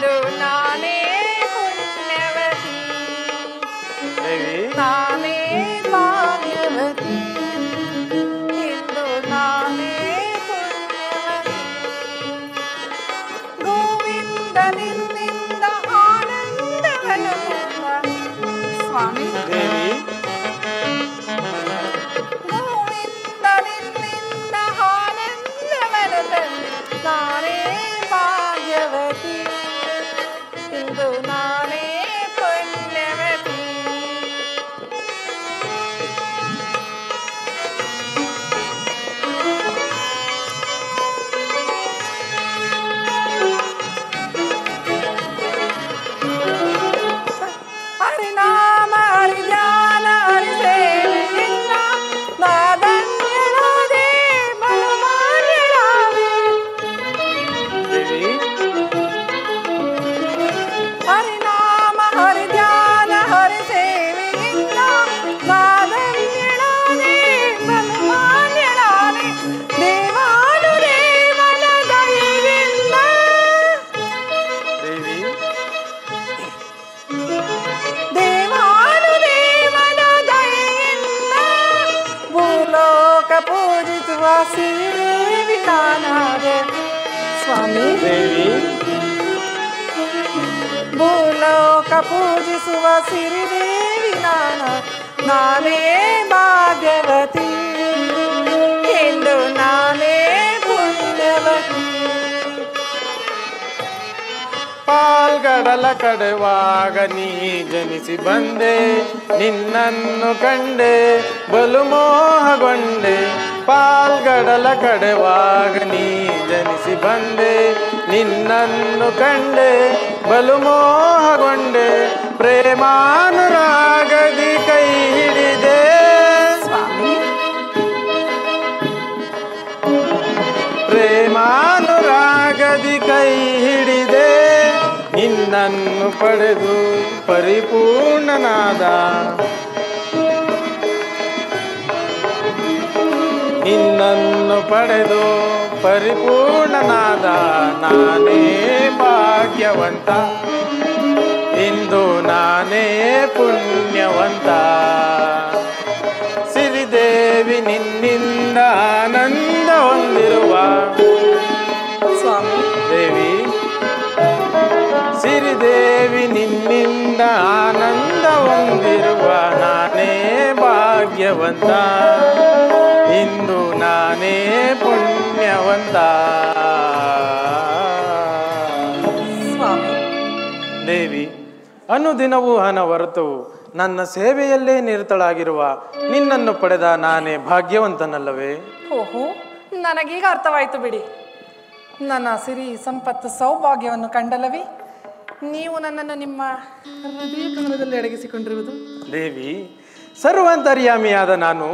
ಇಂದು ನಾನೇ ಪುಣ್ಯವತಿ ದೇವಿ ನಾನೇ ಭಾಗ್ಯವತಿ ಇಂದು ನಾನೇ ಪುಣ್ಯವತಿ ಗೋವಿಂದ ನಿನ್ನಿಂದ ಆನಂದವನ್ನು ಸ್ವಾಮಿ ದೇವಿ ಗೋವಿಂದ ನಿನ್ನಿಂದ ಆನಂದವನ್ನು ನಾನೇ ಭಾಗ್ಯವತಿ ಇಂದು ನಾನೇ ಪುಣ್ಯವತಿ ಹರಿನಾಮ ಹರಿಧ್ಯಾನ ಹರಿಸೇವೆಯಿಂದ ನಾದನ್ಯಳಾದೆ ಬಲಮಾನ್ಯಳಾದೆ ದೇವಿ ಹರಿನಾಮ ಹರಿಧ್ಯಾನ ಹರಿಸೇವೆಯಿಂದ ನಾದನ್ಯಳಾದೆ ಬಲಮಾನ್ಯಳಾದೆ ದೇವಾನುದೇವನ ದಯೆಯಿಂದ ದೇವಿ ದೇವಾನುದೇವನ ದಯೆಯಿಂದ ಭೂಲೋಕ ಪೂಜಿಸುವ ಸಿರಿದೇವಿ ನಾನಾದೆ ಸ್ವಾಮಿ ದೇವಿ ಭೂಲೋಕ ಪೂಜಿಸುವ ಸಿರಿದೇವಿ ನಾನೇ ಭಾಗ್ಯವತಿ ಎಂದು ನಾನೇ ಪುಣ್ಯವತಿ ಪಾಲ್ಗಡಲ ಕಡೆವಾಗ ನೀ ಜನಿಸಿ ಬಂದೆ ನಿನ್ನನ್ನು ಕಂಡೆ ಬಲು ಮೋಹಗೊಂಡೆ ಪಾಲ್ಗಡಲ ಕಡೆವಾಗ ನೀ ಜನಿಸಿ ಬಂದೆ ನಿನ್ನನ್ನು ಕಂಡೆ ಬಲು ಮೋಹಗೊಂಡೆ ಪ್ರೇಮಾನುರಾಗದಿ ಕೈ ಹಿಡಿದೆ ಸ್ವಾಮಿ ಪ್ರೇಮಾನುರಾಗದಿ ಕೈ ಹಿಡಿದೆ ನಿನ್ನನ್ನು ಪಡೆದು ಪರಿಪೂರ್ಣನಾದ ನಿನ್ನನ್ನು ಪಡೆದು ಪರಿಪೂರ್ಣನಾದ ನಾನೇ ಭಾಗ್ಯವಂತ ಇಂದು ನಾನೇ ಪುಣ್ಯವಂತ ಸಿರಿದೇವಿ ನಿನ್ನಿಂದ ಆನಂದ ಹೊಂದಿರುವ ಸ್ವಾಮಿ ದೇವಿ ಸಿರಿದೇವಿ ನಿನ್ನಿಂದ ಆನಂದ ಹೊಂದಿರುವ ನಾನೇ ಭಾಗ್ಯವಂತ ಇಂದು ನಾನೇ ಪುಣ್ಯವಂತ ಸ್ವಾಮಿ ದೇವಿ ಅನುದಿನವೂ ಅನವರತವು ನನ್ನ ಸೇವೆಯಲ್ಲೇ ನಿರತಳಾಗಿರುವ ನಿನ್ನನ್ನು ಪಡೆದ ನಾನೇ ಭಾಗ್ಯವಂತನಲ್ಲವೇ? ಓಹೋ ನನಗೀಗ ಅರ್ಥವಾಯಿತು ಬಿಡಿ. ನನ್ನ ಸಿರಿ ಸಂಪತ್ತು ಸೌಭಾಗ್ಯವನ್ನು ಕಂಡಲ್ಲವೇ ನೀವು ನನ್ನನ್ನು ನಿಮ್ಮ ಹೃದಯ ಕಮಲದಲ್ಲಿ ಅಡಗಿಸಿಕೊಂಡಿರುವುದು? ದೇವಿ, ಸರ್ವಾಂತರ್ಯಾಮಿಯಾದ ನಾನು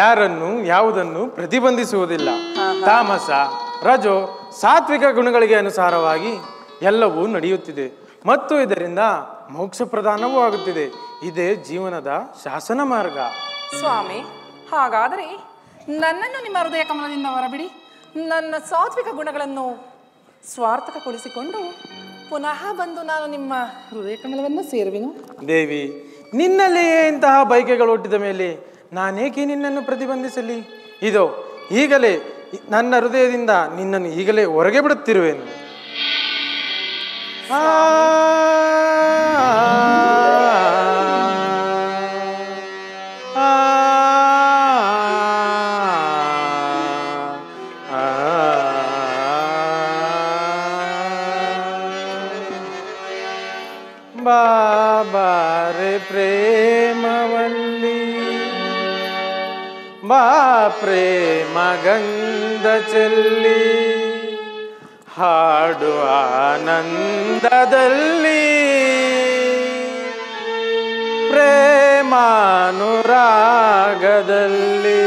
ಯಾರನ್ನು ಯಾವುದನ್ನು ಪ್ರತಿಬಂಧಿಸುವುದಿಲ್ಲ. ತಾಮಸ ರಜೋ ಸಾತ್ವಿಕ ಗುಣಗಳಿಗೆ ಅನುಸಾರವಾಗಿ ಎಲ್ಲವೂ ನಡೆಯುತ್ತಿದೆ ಮತ್ತು ಇದರಿಂದ ಮೋಕ್ಷ ಪ್ರದಾನವೂ ಆಗುತ್ತಿದೆ. ಇದೇ ಜೀವನದ ಶಾಸನ ಮಾರ್ಗ. ಸ್ವಾಮಿ, ಹಾಗಾದರೆ ನನ್ನನ್ನು ನಿಮ್ಮ ಹೃದಯ ಕಮಲದಿಂದ ಹೊರಬಿಡಿ. ನನ್ನ ಸಾತ್ವಿಕ ಗುಣಗಳನ್ನು ಸ್ವಾರ್ಥಕಗೊಳಿಸಿಕೊಂಡು ಪುನಃ ಬಂದು ನಾನು ನಿಮ್ಮ ಹೃದಯ ಕಮಲವನ್ನು ಸೇರುವೆನು. ದೇವಿ, ನಿನ್ನಲ್ಲಿಯೇ ಇಂತಹ ಬಯಕೆಗಳು ಹುಟ್ಟಿದ ಮೇಲೆ ನಾನೇಕೆ ನಿನ್ನನ್ನು ಪ್ರತಿಬಂಧಿಸಲಿ? ಇದೋ ಈಗಲೇ ನನ್ನ ಹೃದಯದಿಂದ ನಿನ್ನನ್ನು ಈಗಲೇ ಹೊರಗೆ ಬಿಡುತ್ತಿರುವೆನು. ಬಾಬಾರೆ ಪ್ರೇಮವಲ್ಲಿ ಬಾ ಪ್ರೇಮ ಗಂಧ ಚೆಲ್ಲಿ ಹಾಡು ಆನಂದದಲ್ಲಿ ಪ್ರೇಮಾನುರಾಗದಲ್ಲಿ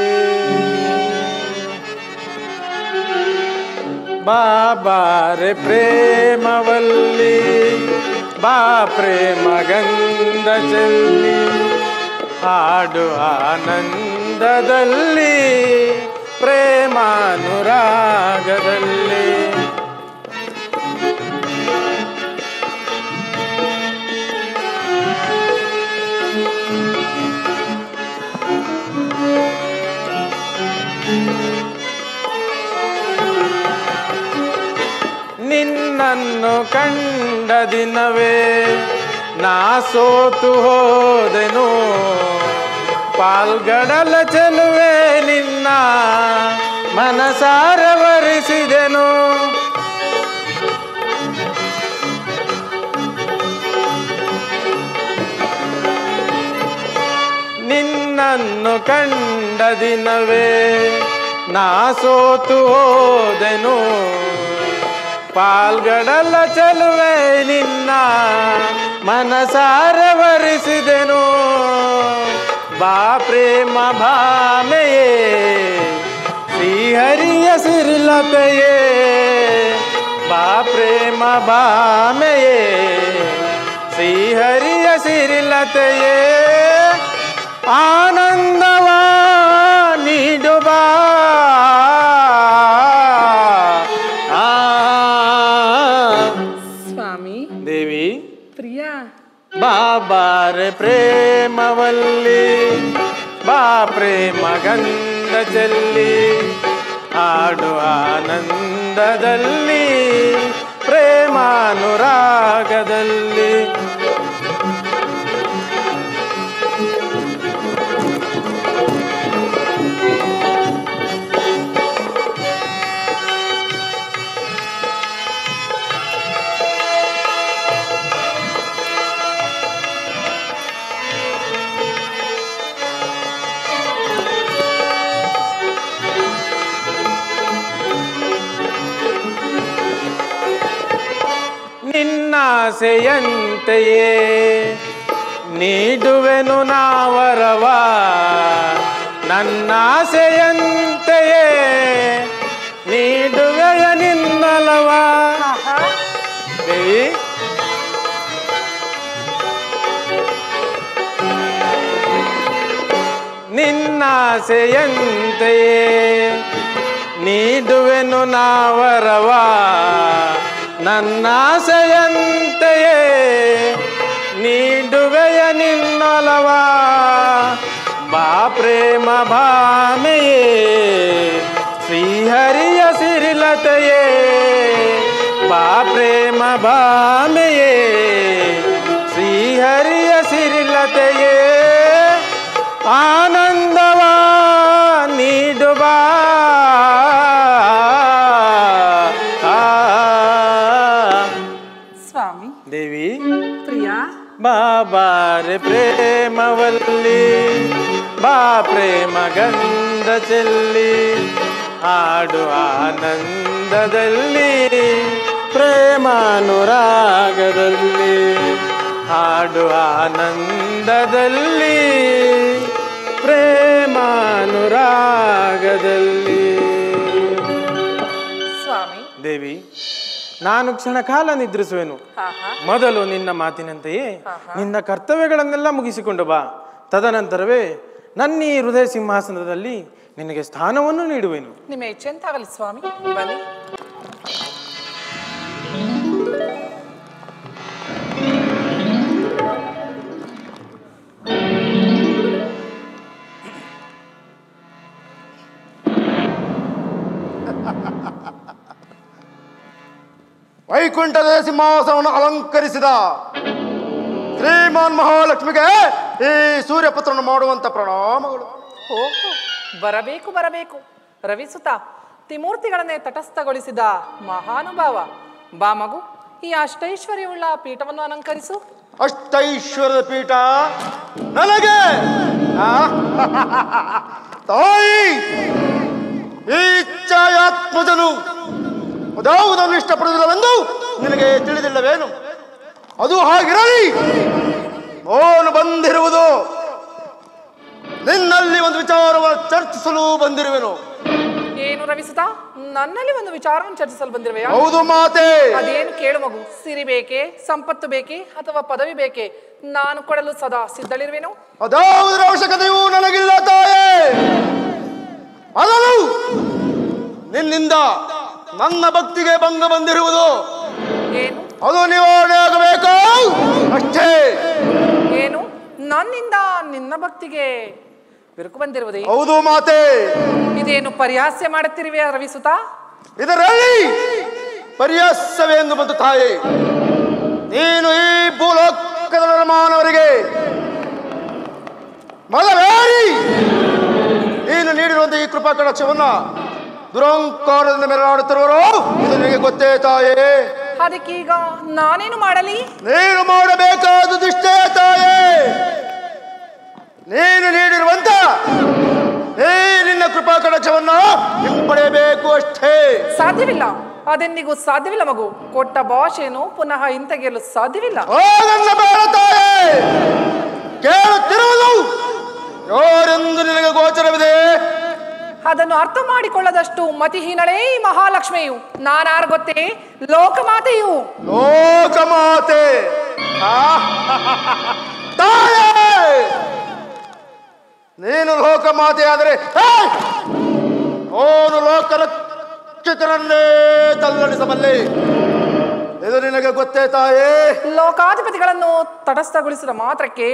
ಬಾಬಾರೆ ಪ್ರೇಮವಲ್ಲಿ ಬಾ ಪ್ರೇಮ ಗಂಧ ಚೆಲ್ಲಿ ಹಾಡು ಆನಂದದಲ್ಲಿ ಪ್ರೇಮಾನುರಾಗದಲ್ಲಿ ನಿನ್ನನ್ನು ಕಂಡ ದಿನವೇ ನಾ ಸೋತು ಹೋದೆನು ಪಾಲ್ಗಡಲ ಚೆಲುವೆ ನಿನ್ನ ಮನಸಾರ ವರಿಸಿದೆನು ನಿನ್ನನ್ನು ಕಂಡ ದಿನವೇ ನಾ ಸೋತು ಹೋದೆನು ಪಾಲ್ಗಡಲ ಚೆಲುವೆ ನಿನ್ನ ಮನಸಾರ ವರಿಸಿದೆನು ಬಾ ಪ್ರೇಮ ಭಾಮೆಯೇ ಶ್ರೀಹರಿಯ ಸಿರಿಲತೆಯೇ ಬಾ ಪ್ರೇಮ ಭಾಮೆಯೇ ಶ್ರೀಹರಿಯ ಸಿರಿಲತೆಯೇ ಆನಂದವ ನೀಡು ಬಾ ಸ್ವಾಮಿ ದೇವಿ ಪ್ರಿಯ ಬಾಬಾರೆ ಪ್ರೇಮವಲ್ಲಿ ಬಾ ಪ್ರೇಮ ಗಂಧ ಚೆಲ್ಲಿ ಆಡು ಆನಂದದಲ್ಲಿ ಪ್ರೇಮಾನುರಾಗದಲ್ಲಿ ನಿನ್ನಾಸೆಯಂತೆಯೇ ನೀಡುವೆನು ನಾವರವ ನನ್ನಾಸೆಯಂತೆಯೇ ನೀಡುವೆಯ ನಿನ್ನಲವ ದೇವಿ ನಿನ್ನಾಸೆಯಂತೆಯೇ ನೀಡುವೆನು ನಾವರವ ನನ್ನಾಸೆಯಂತೆಯೇ ನೀಡುವೆಯ ನಿನ್ನೊಲವ ಬಾ ಪ್ರೇಮ ಭಾಮೆಯೇ ಶ್ರೀಹರಿಯ ಸಿರಿಲತೆಯೇ ಬಾ ಪ್ರೇಮ ಭಾಮೆಯೇ ಶ್ರೀಹರಿಯ ಸಿರಿಲತೆಯೇ ಆನಂದವ ನೀಡು ಬಾ ದೇವಿ ಪ್ರಿಯ ಬಾಬಾರೆ ಪ್ರೇಮವಲ್ಲಿ ಬಾ ಪ್ರೇಮ ಗಂಧ ಚೆಲ್ಲಿ ಆಡು ಆನಂದದಲ್ಲಿ ಪ್ರೇಮಾನುರಾಗದಲ್ಲಿ ಆಡು ಆನಂದದಲ್ಲಿ ಪ್ರೇಮಾನುರಾಗದಲ್ಲಿ ಸ್ವಾಮಿ ದೇವಿ ನಾನು ಕ್ಷಣ ಕಾಲ ನಿದ್ರಿಸುವೆನು ಮೊದಲು ನಿನ್ನ ಮಾತಿನಂತೆಯೇ ನಿನ್ನ ಕರ್ತವ್ಯಗಳನ್ನೆಲ್ಲ ಮುಗಿಸಿಕೊಂಡು ಬಾ ತದನಂತರವೇ ನನ್ನ ಈ ಹೃದಯ ಸಿಂಹಾಸನದಲ್ಲಿ ನಿನಗೆ ಸ್ಥಾನವನ್ನು ನೀಡುವೆನು ನಿಮ್ಮ ಇಚ್ಛೆ ಎಂತಾಗಲಿ ಸ್ವಾಮಿ ಬನ್ನಿ ವೈಕುಂಠದ ಸಿಂಹಾಸನವನ್ನು ಅಲಂಕರಿಸಿದ ಶ್ರೀಮಾನ್ ಮಹಾಲಕ್ಷ್ಮಿಗೆ ಈ ಸೂರ್ಯಪುತ್ರನು ಮಾಡುವಂತ ಪ್ರಣಾಮಗಳು. ಓಹೋ ಬರಬೇಕು ಬರಬೇಕು ರವಿಸುತ ತ್ರಿಮೂರ್ತಿಗಳನ್ನೇ ತಟಸ್ಥಗೊಳಿಸಿದ ಮಹಾನುಭಾವ ಬಾ ಮಗು ಈ ಅಷ್ಟೈಶ್ವರ್ಯವುಳ್ಳ ಪೀಠವನ್ನು ಅಲಂಕರಿಸು. ಅಷ್ಟೈಶ್ವರ್ಯದ ಪೀಠ ನನಗೆ ತಾಯಿ ಈ ಛಾಯಾತ್ಮಜನು ಯಾವುದನ್ನು ಇಷ್ಟಪಡುವುದಿಲ್ಲವೆಂದು ನಿನಗೆ ತಿಳಿದಿಲ್ಲವೇನು? ಅದು ಹಾಗಿರಲಿ, ನಾನು ಬಂದಿರುವುದು ನಿನ್ನಲ್ಲಿ ಒಂದು ವಿಚಾರವನ್ನು ಚರ್ಚಿಸಲು ಬಂದಿರುವೆನು. ಏನು ರವಿಸುತ, ನನ್ನಲ್ಲಿ ಒಂದು ವಿಚಾರವನ್ನು ಚರ್ಚಿಸಲು ಬಂದಿರುವೆಯಾ? ಹೌದು ಮಾತೆ. ಅದೇನು ಕೇಳು ಮಗು. ಸಿರಿ ಬೇಕೆ, ಸಂಪತ್ತು ಬೇಕೆ, ಅಥವಾ ಪದವಿ ಬೇಕೆ? ನಾನು ಕೊಡಲು ಸದಾ ಸಿದ್ಧಳಿರುವೆನು. ಅದಾವುದರ ಅವಶ್ಯಕತೆಯೂ ನನಗಿಲ್ಲ ತಾಯೇ. ಅದನ್ನು ನಿನ್ನಿಂದ ನನ್ನ ಭಕ್ತಿಗೆ ಭಂಗ ಬಂದಿರುವುದು. ಏನು? ಅದು ನಿವಾರಣೆ ಆಗಬೇಕು ಅಷ್ಟೇ. ಏನು? ನನ್ನಿಂದ ನಿನ್ನ ಭಕ್ತಿಗೆ ಬಿರುಕು ಬಂದಿರುವುದೇ? ಹೌದು ಮಾತೆ. ಇದೇನು ಪರಿಹಾಸ್ಯ ಮಾಡುತ್ತಿರುವೆ ರವಿಸುತ? ಇದರಲ್ಲಿ ಪರ್ಯಾಸವೇ ಎಂದು ಬಂತು ತಾಯಿ. ನೀನು ಈ ಭೂಲೋಕದ ಮಾನವರಿಗೆ ಮೊದಲೇರಿ ನೀನು ನೀಡಿರುವಂತಹ ಈ ಕೃಪಾ ಕಟಾಕ್ಷವನ್ನ ದುರಹಂಕಾರದಿಂದ ಮೆರೆದಾಡುತ್ತಿರುವರು ಇದು ನಿನಗೆ ಗೊತ್ತೇ ತಾಯೇ. ಅದಕ್ಕೀಗ ನಾನೇನು ಮಾಡಲಿ? ನೀನು ಮಾಡಬೇಕಾದುದಿಷ್ಟೇ ತಾಯೇ. ನೀನು ನೀಡಿರುವಂತ ಈ ನಿನ್ನ ಕೃಪಾ ಕಟಾಕ್ಷವನ್ನ ಹಿಂಪಡೆಯಬೇಕು ಅಷ್ಟೇ. ಸಾಧ್ಯವಿಲ್ಲ, ಅದೆಂದಿಗೂ ಸಾಧ್ಯವಿಲ್ಲ ಮಗು. ಕೊಟ್ಟ ಭಾಷೆಯನ್ನು ಪುನಃ ಹಿಂತೆಗೆಯಲು ಸಾಧ್ಯವಿಲ್ಲ. ನನ್ನ ಬೇಡ ತಾಯೇ, ಕೇಳುತ್ತಿರುವುದು ಯಾರೆಂದು ನಿನಗೆ ಗೋಚರವಿದೆ? ಅದನ್ನು ಅರ್ಥ ಮಾಡಿಕೊಳ್ಳದಷ್ಟು ಮತಿಹೀನಳೇ ಈ ಮಹಾಲಕ್ಷ್ಮಿಯು. ನಾನಾರು ಗೊತ್ತೇ? ಲೋಕಮಾತೆಯು. ಲೋಕಮಾತೆ ತಾಯೇ, ನೀನು ಲೋಕಮಾತೆ ಆದರೆ ಅವನು ಲೋಕರಕ್ಷಕರನ್ನೇ ತಲ್ಲಣಿಸಬಲ್ಲೆ. ಇದು ನಿನಗೆ ಗೊತ್ತೇ ತಾಯೇ? ಲೋಕಾಧಿಪತಿಗಳನ್ನು ತಟಸ್ಥಗೊಳಿಸಿದ ಮಾತ್ರಕ್ಕೆ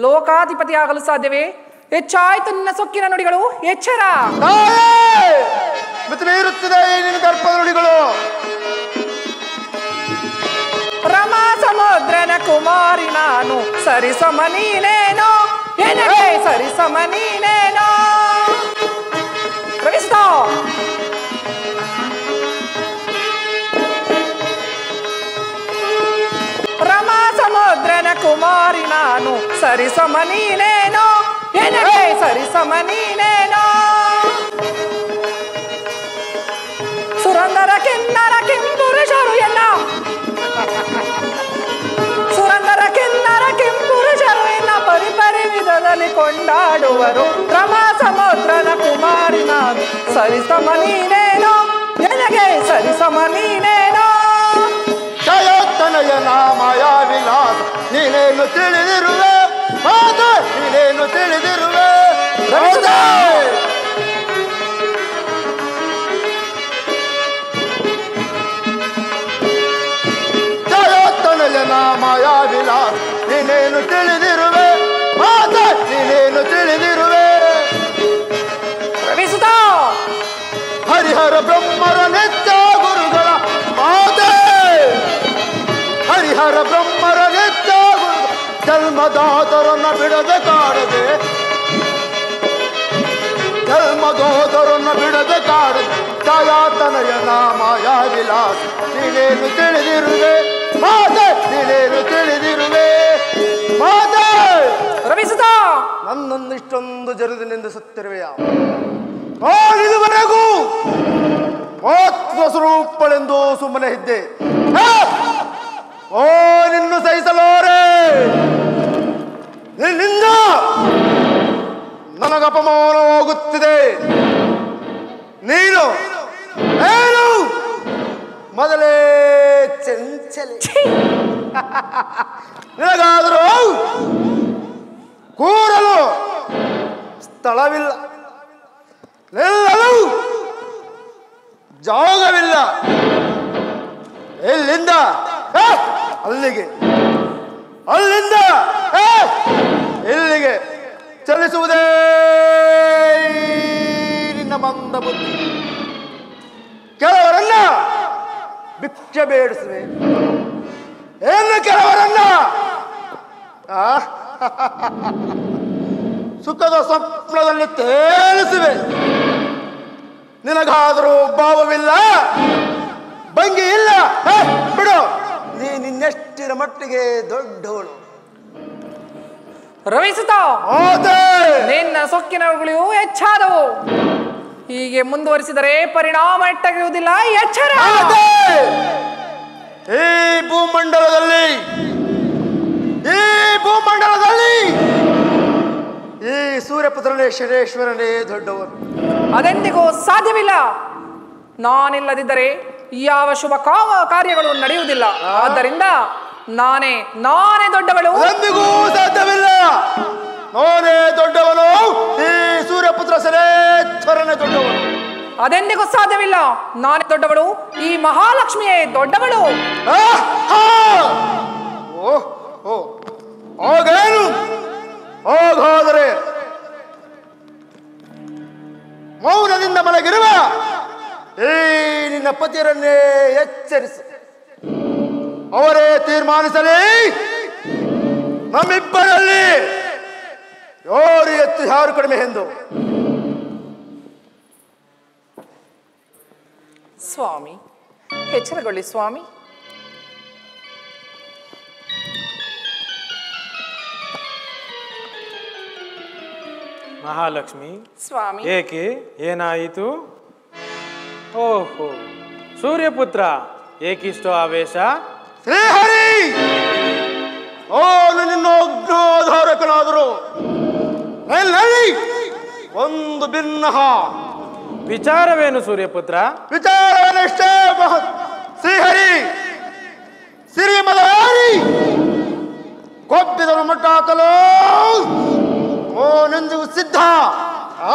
ಲೋಕಾಧಿಪತಿಯಾಗಲು ಸಾಧ್ಯವೇ? ಹೆಚ್ಚಾಯ್ತು ನಿನ್ನ ಸೊಕ್ಕಿನ ನುಡಿಗಳು. ಎಚ್ಚರ ಮಿತಿ ಮೀರುತ್ತಿದೆ ನಿನ್ನ ದರ್ಪದ ನುಡಿಗಳು. ರಮಾ ಸಮುದ್ರನ ಕುಮಾರಿ ನಾನು, ಸರಿಸಮ ನೀನೇನೋ ಎನಗೆ ಸರಿಸಮ ನೀನೇನೋ. ರವಿಸ್ತಾ ರಮಾ ಸಮುದ್ರನ ಕುಮಾರಿ ನಾನು, ಸರಿಸಮ ನೀನೇನೋ ಎನಗೆ ಸರಿಸಮ ನೀನೇನೋ. ಸುರಂದರ ಕಿನ್ನರ ಕೆಂಪುರುಷರು ಎಲ್ಲ, ಸುರಂದರ ಕಿನ್ನರ ಕೆಂಪುರುಷರು ಎಲ್ಲ ಪರಿಪರಿ ವಿಧದಲ್ಲಿ ಕೊಂಡಾಡುವರು. ರಮಾ ಸಮುದ್ರನ ಕುಮಾರಿ ನಾನು, ಸರಿಸಮ ನೀನೇನೋ ಎನಗೆ ಸರಿಸಮ ನೀನೇನೋ. ಜಯತನಯ ನಾಮಯ ವಿಲಾಸ ನೀನೇನು ತಿಳಿದಿರುವೆ ಮಾತ, ನೀನೇನು ತಿಳಿದಿರುವೆ. ಜಯತನಯ ನಾಮಯ ವಿಲಾಸ ನೀನೇನು ತಿಳಿದಿರುವೆ ಮಾತ, ನೀನೇನು ತಿಳಿದಿರುವೆ. ಹರಿಹರ ಬ್ರಹ್ಮರ ನಿತ್ಯ ಗುರುಗಳ ಮಾತೆ, ಹರಿಹರ ಬ್ರಹ್ಮರ ನಿತ್ಯ ಗುರು ಜನ್ಮದಾತರನ್ನ ಬಿಡದೆ ಕಾಡದೆ, ಜನ್ಮದಾತರನ್ನ ಬಿಡದೆ ಕಾಡದೆ. ದಯಾತನಯ ನಾಮಯ ವಿಲಾಸ ನೀನೇನು ತಿಳಿದಿರುವೆ ಮಾತೆ, ನೀನೇನು ತಿಳಿದಿರುವೆ ಮಾತೆ. ರವಿಸುತ ನನ್ನನ್ನು ಇಷ್ಟೊಂದು ಜರುದಿನಿಂದ ಸತ್ತಿರುವೆಯ? ಇದುವರೆಗೂ ಆತ್ಮ ಸ್ವರೂಪಳೆಂದು ಸುಮ್ಮನೆ ಇದ್ದೆ. ಓ ನಿನ್ನು ಸಹಿಸಲಾರೆ, ನಿನ್ನಿಂದ ನನಗೆ ಅಪಮಾನವಾಗುತ್ತಿದೆ. ನೀನು ಏನು ಮೊದಲೇ ಚಂಚಲೆ, ನಿನಗಾದರೂ ಕೂರಲು ಸ್ಥಳವಿಲ್ಲ, ನಿಲ್ಲಲು ಜಾಗವಿಲ್ಲ. ಎಲ್ಲಿಂದ ಅಲ್ಲಿಗೆ, ಅಲ್ಲಿಂದ ಇಲ್ಲಿಗೆ ಚಲಿಸುವುದೇ ನಿನ್ನ ಮಂದ ಬುದ್ಧಿ. ಕೆಲವರನ್ನ ಭಿಕ್ಷೆ ಬೇಡಿಸುವೆ, ಏನು ಕೆಲವರನ್ನ ಸುಖದ ಸ್ವಪ್ನದಲ್ಲಿ ತೇಲಿಸುವೆ. ನಿನಗಾದರೂ ಭಾವವಿಲ್ಲ, ಭಂಗಿ ಇಲ್ಲ. ಬಿಡು, ನಿನ್ನೆಷ್ಟಿನ ಮಟ್ಟಿಗೆ ದೊಡ್ಡವಳು. ರವಿಸುತ ನಿನ್ನ ಸೊಕ್ಕಿನವುಗಳು ಹೆಚ್ಚಾದವು. ಹೀಗೆ ಮುಂದುವರಿಸಿದರೆ ಪರಿಣಾಮ ಎಟ್ಟಾಗಿರುವುದಿಲ್ಲ. ಎಚ್ಚರ. ಈ ಭೂಮಂಡಲದಲ್ಲಿ, ಈ ಭೂಮಂಡಲದಲ್ಲಿ ಈ ಸೂರ್ಯಪುತ್ರನೇ ಶನೇಶ್ವರನೇ ದೊಡ್ಡವನು. ಅದೆಂದಿಗೂ ಸಾಧ್ಯವಿಲ್ಲ. ನಾನಿಲ್ಲದಿದ್ದರೆ ಯಾವ ಶುಭ ಕಾರ್ಯಗಳು ನಡೆಯುವುದಿಲ್ಲ. ಆದ್ದರಿಂದ ನಾನೇ ದೊಡ್ಡವಳು. ಎಂದಿಗೂ ಸಾಧ್ಯವಿಲ್ಲ. ನಾನೇ ದೊಡ್ಡವನು, ಈ ಸೂರ್ಯಪುತ್ರ ಶನೇಶ್ವರನೇ ದೊಡ್ಡವನು. ಅದೆಂದಿಗೂ ಸಾಧ್ಯವಿಲ್ಲ. ನಾನೇ ದೊಡ್ಡವಳು, ಈ ಮಹಾಲಕ್ಷ್ಮಿಯೇ ದೊಡ್ಡವಳು. ಹಾಗೇನು? ಹಾಗಾದರೆ ಮೌನದಿಂದ ಮಲಗಿರುವ ಈ ನಿನ್ನ ಅಧಿಪತಿಯರನ್ನೇ ಎಚ್ಚರಿಸು. ಅವರೇ ತೀರ್ಮಾನಿಸಲಿ ನಮ್ಮಿಬ್ಬರಲ್ಲಿ ಯಾರು ಹೆಚ್ಚು ಯಾರು ಕಡಿಮೆ ಎಂದು. ಸ್ವಾಮಿ, ಎಚ್ಚರಗೊಳ್ಳಿ ಸ್ವಾಮಿ. ಮಹಾಲಕ್ಷ್ಮಿ, ಸ್ವಾಮಿ, ಏಕೆ, ಏನಾಯಿತು? ಓಹೋ, ಸೂರ್ಯಪುತ್ರ, ಏಕಿಷ್ಟೋ ಆವೇಶ? ಶ್ರೀಹರಿ, ನಿನ್ನ ಅಜ್ಞಾಧಾರಕನಾದರು ಒಂದು ಭಿನ್ನ ವಿಚಾರವೇನು ಸೂರ್ಯಪುತ್ರ? ವಿಚಾರವೇನಷ್ಟೇ ಶ್ರೀಹರಿ. ಸಿರಿಮಲಹಾರಿ ಕೊಬ್ಬಿದನು ಮಟ್ಟ ಹಾಕಲು ನಿಂದಿಗೂ ಸಿದ್ಧ.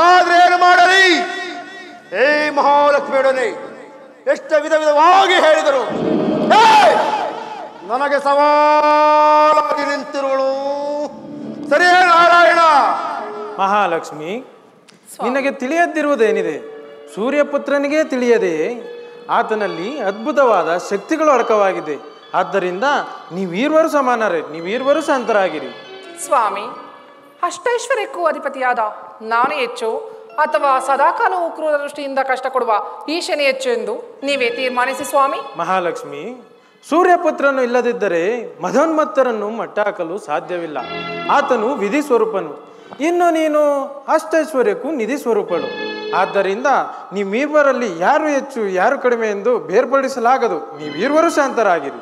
ಆದ್ರೆ ಏನು ಮಾಡಲಿ? ಏ ಮಹಾಲಕ್ಷ್ಮಿಯೊಡನೆ ಎಷ್ಟು ವಿಧ ವಿಧವಾಗಿ ಹೇಳಿದರು. ನನಗೆ ಸವಾಲಾಗಿ ನಿಂತಿರುವಳು ಸರಿಯೇ ನಾರಾಯಣ? ಮಹಾಲಕ್ಷ್ಮಿ, ನಿನಗೆ ತಿಳಿಯದಿರುವುದೇನಿದೆ? ಸೂರ್ಯಪುತ್ರನಿಗೆ ತಿಳಿಯದೆಯೇ ಆತನಲ್ಲಿ ಅದ್ಭುತವಾದ ಶಕ್ತಿಗಳು ಅಡಕವಾಗಿದೆ. ಆದ್ದರಿಂದ ನೀವೀರ್ವರು ಸಮಾನರೇ, ನೀವೀರ್ವರು ಶಾಂತರಾಗಿರಿ. ಸ್ವಾಮಿ, ಅಷ್ಟೈಶ್ವರ್ಯಕ್ಕೂ ಅಧಿಪತಿಯಾದ ನಾನೇ ಹೆಚ್ಚು ಅಥವಾ ಸದಾಕಾಲವೂ ಕ್ರೂರ ದೃಷ್ಟಿಯಿಂದ ಕಷ್ಟ ಕೊಡುವ ಈಶನೇ ಹೆಚ್ಚು ಎಂದು ನೀವೇ ತೀರ್ಮಾನಿಸಿ ಸ್ವಾಮಿ. ಮಹಾಲಕ್ಷ್ಮಿ, ಸೂರ್ಯಪುತ್ರನು ಇಲ್ಲದಿದ್ದರೆ ಮದೋನ್ಮತ್ತರನ್ನು ಮಟ್ಟಾಕಲು ಸಾಧ್ಯವಿಲ್ಲ. ಆತನು ವಿಧಿ ಸ್ವರೂಪನು, ಇನ್ನು ನೀನು ಅಷ್ಟೈಶ್ವರ್ಯಕ್ಕೂ ನಿಧಿ ಸ್ವರೂಪಳು. ಆದ್ದರಿಂದ ನೀವೀರ್ವರಲ್ಲಿ ಯಾರು ಹೆಚ್ಚು ಯಾರು ಕಡಿಮೆ ಎಂದು ಬೇರ್ಪಡಿಸಲಾಗದು. ನೀವೀರ್ವರು ಶಾಂತರಾಗಿರಿ.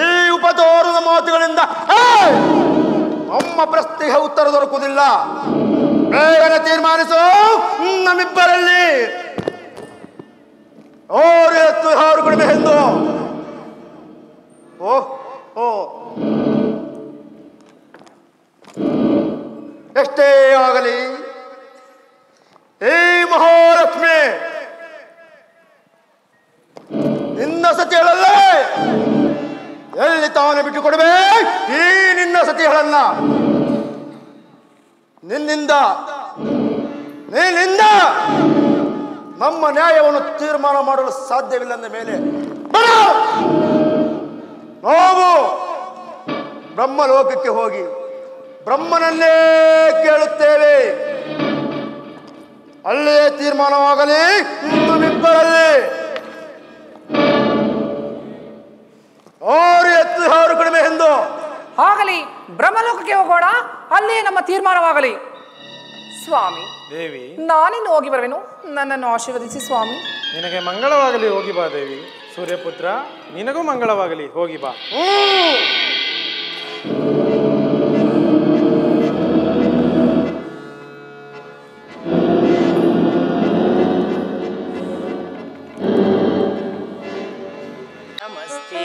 ಈ ಉಪತೋರದ ಮಾತುಗಳಿಂದ ನಮ್ಮ ಪ್ರಶ್ನೆಗೆ ಉತ್ತರ ದೊರಕುವುದಿಲ್ಲ. ಬೇಗನೆ ತೀರ್ಮಾನಿಸು ನಮ್ಮಿಬ್ಬರಲ್ಲಿ ಅವರು ಎತ್ತು ಯಾರು ಕಡಿಮೆ ಎಂದು. ಎಷ್ಟೇ ಆಗಲಿ ಈ ಮಹಾಲಕ್ಷ್ಮಿ ನಿನ್ನ ಸತಿಗಳಲ್ಲೇ ಎಲ್ಲಿ ತಾನೇ ಬಿಟ್ಟು ಕೊಡಬೇ. ಈ ನಿನ್ನ ಸತಿಗಳನ್ನ ನಿನ್ನಿಂದ ನಮ್ಮ ನ್ಯಾಯವನ್ನು ತೀರ್ಮಾನ ಮಾಡಲು ಸಾಧ್ಯವಿಲ್ಲ ಮೇಲೆ ನಾವು ಬ್ರಹ್ಮಲೋಕಕ್ಕೆ ಹೋಗಿ ಬ್ರಹ್ಮನನ್ನೇ ಕೇಳುತ್ತೇವೆ. ಅಲ್ಲೇ ತೀರ್ಮಾನವಾಗಲಿ ನಮ್ಮಿಬ್ಬರಲ್ಲಿ ಅವರು ಎತ್ತು ಯಾರು ಕಡಿಮೆ ಎಂದು. ಆಗಲಿ, ಬ್ರಹ್ಮಲೋಕಕ್ಕೆ ಹೋಗೋಣ, ಅಲ್ಲೇ ನಮ್ಮ ತೀರ್ಮಾನವಾಗಲಿ. ಸ್ವಾಮಿ, ದೇವಿ, ನಾನಿನ್ನು ಹೋಗಿ ಬರುವೆನು. ನನ್ನನ್ನು ಆಶೀರ್ವದಿಸಿ ಸ್ವಾಮಿ. ನಿನಗೆ ಮಂಗಳವಾಗಲಿ, ಹೋಗಿ ಬಾ ದೇವಿ. ಸೂರ್ಯಪುತ್ರ, ನಿನಗೂ ಮಂಗಳವಾಗಲಿ, ಹೋಗಿ ಬಾ. ನಮಸ್ತೆ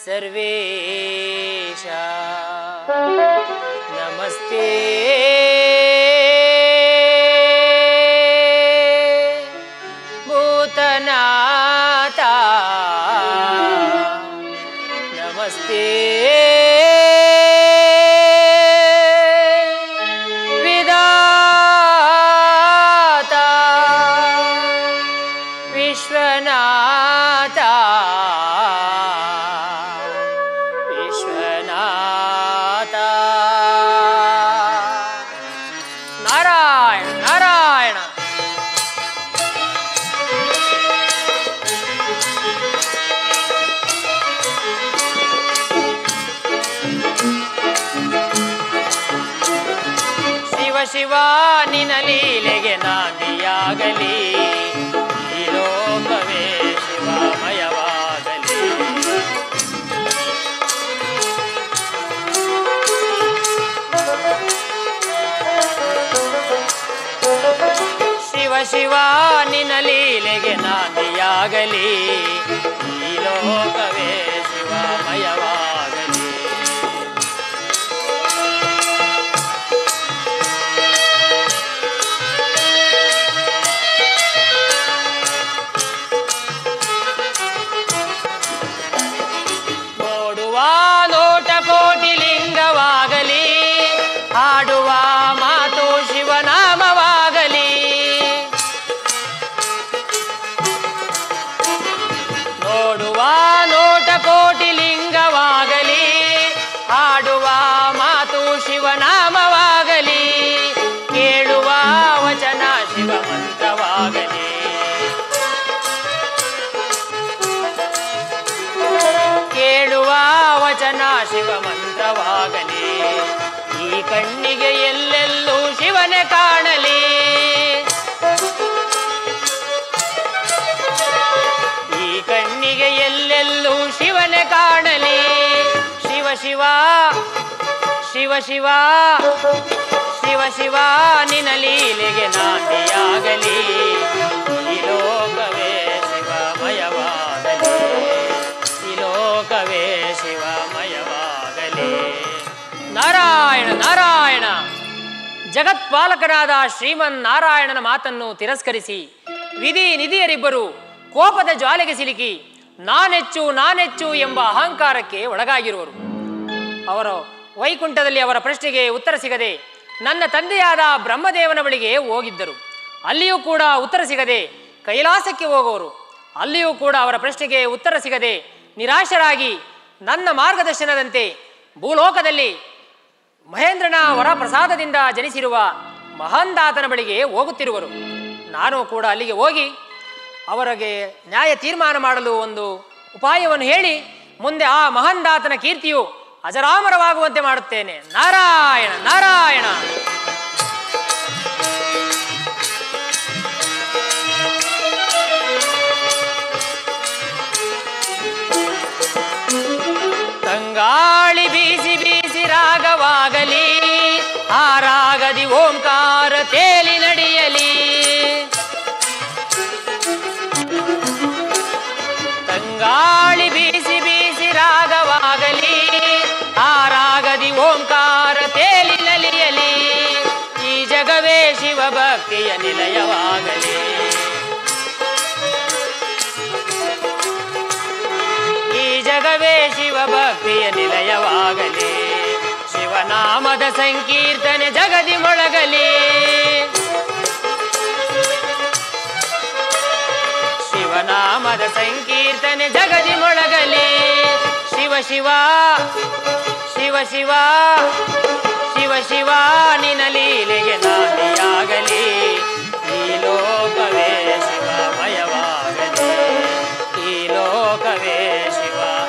ಸರ್ವೇಶ, ನಮಸ್ತೆ ಭೂತನಾಥ, ನಮಸ್ತೆ ವಿಧಾತ ವಿಶ್ವನಾಥ, ವಿಶ್ವನಾಥ. ನಾರಾಯಣ ನಾರಾಯಣ. ಶಿವ ಶಿವ ನಿನ ಲೀಲೆಗೆ ನಾಂದಿಯಾಗಲಿ, ಈ ಲೋಕವೇ ಶಿವಮಯವಾಗಲಿ. ಶಿವ ಶಿವ ನಿನ ಲೀಲೆಗೆ ನಾಂದಿಯಾಗಲಿ, ಈ ಲೋಕವೇ ಶಿವಮಯವಾಗಲಿ. ನೋಡುವ ನೋಟ ಕೋಟಿ ಲಿಂಗವಾಗಲಿ, ಆಡುವ ಮಾತು ಶಿವ ಶಿವ ಮಂತ್ರವಾಗಲಿ. ಈ ಕಣ್ಣಿಗೆ ಎಲ್ಲೆಲ್ಲೂ ಶಿವನೇ ಕಾಣಲಿ. ಈ ಕಣ್ಣಿಗೆ ಎಲ್ಲೆಲ್ಲೂ ಶಿವನೇ ಕಾಣಲಿ. ಶಿವ ಶಿವ ಶಿವ ಶಿವ ಶಿವ ಶಿವ ನಿನ್ನ ಲೀಲೆಗೆ ನಾಂದಿಯಾಗಲಿ. ಈ ಲೋಕವೇ ಶಿವಮಯವಾಗಲಿ. ಈ ಲೋಕವೇ ಶಿವಮಯವಾಗಲಿ. ನಾರಾಯಣ ನಾರಾಯಣ. ಜಗತ್ಪಾಲಕನಾದ ಶ್ರೀಮನ್ ನಾರಾಯಣನ ಮಾತನ್ನು ತಿರಸ್ಕರಿಸಿ ವಿಧಿ ನಿಧಿಯರಿಬ್ಬರು ಕೋಪದ ಜ್ವಾಲೆಗೆ ಸಿಲುಕಿ ನಾನೆಚ್ಚು ಎಂಬ ಅಹಂಕಾರಕ್ಕೆ ಒಳಗಾಗಿರುವರು. ಅವರು ವೈಕುಂಠದಲ್ಲಿ ಅವರ ಪ್ರಶ್ನೆಗೆ ಉತ್ತರ ಸಿಗದೆ ನನ್ನ ತಂದೆಯಾದ ಬ್ರಹ್ಮದೇವನ ಬಳಿಗೆ ಹೋಗಿದ್ದರು. ಅಲ್ಲಿಯೂ ಕೂಡ ಉತ್ತರ ಸಿಗದೆ ಕೈಲಾಸಕ್ಕೆ ಹೋಗುವರು. ಅಲ್ಲಿಯೂ ಕೂಡ ಅವರ ಪ್ರಶ್ನೆಗೆ ಉತ್ತರ ಸಿಗದೆ ನಿರಾಶರಾಗಿ ನನ್ನ ಮಾರ್ಗದರ್ಶನದಂತೆ ಭೂಲೋಕದಲ್ಲಿ ಮಹೇಂದ್ರನ ವರಪ್ರಸಾದದಿಂದ ಜನಿಸಿರುವ ಮಹಾಂದಾತನ ಬಳಿಗೆ ಹೋಗುತ್ತಿರುವರು. ನಾನು ಕೂಡ ಅಲ್ಲಿಗೆ ಹೋಗಿ ಅವರಿಗೆ ನ್ಯಾಯ ತೀರ್ಮಾನ ಮಾಡಲು ಒಂದು ಉಪಾಯವನ್ನು ಹೇಳಿ ಮುಂದೆ ಆ ಮಹಾಂದಾತನ ಕೀರ್ತಿಯು ಅಜರಾಮರವಾಗುವಂತೆ ಮಾಡುತ್ತೇನೆ. ನಾರಾಯಣ ನಾರಾಯಣ. ತಂಗಾಳಿ ಬೀಸಿ ಬೀಸಿ ರಾಗವಾಗಲಿ. ಆ ರಾಗದಿ ಓಂಕಾರ ತೇಲಿ ನಡೆಯಲಿ. ತಂಗಾಳಿ ಬೀಸಿ ಬೀಸಿ ರಾಗವಾಗಲಿ. ಆ ರಾಗದಿ ಓಂಕಾರ ತೇಲಿ ನಲಿಯಲಿ. ಈ ಜಗವೇ ಶಿವ ಭಕ್ತಿಯ ನಿಲಯವಾಗಲಿ. ಈ ಜಗವೇ ಶಿವ ಭಕ್ತಿಯ ನಿಲಯವಾಗಲಿ. ಶಿವನಾಮದ ಸಂಕೀರ್ತನೆ ಜಗದಿ ಮೊಳಗಲಿ. ಶಿವನಾಮದ ಸಂಕೀರ್ತನೆ ಜಗದಿ ಮೊಳಗಲಿ. ಶಿವ ಶಿವ ಶಿವ ಶಿವ ಶಿವ ಶಿವ ನಿನ್ನ ಲೀಲೆಗೆ ನಾಂದಿಯಾಗಲಿ. ಈ ಲೋಕವೇ ಶಿವಮಯವಾಗಲಿ. ಈ ಲೋಕವೇ ಶಿವಮಯವಾಗಲಿ.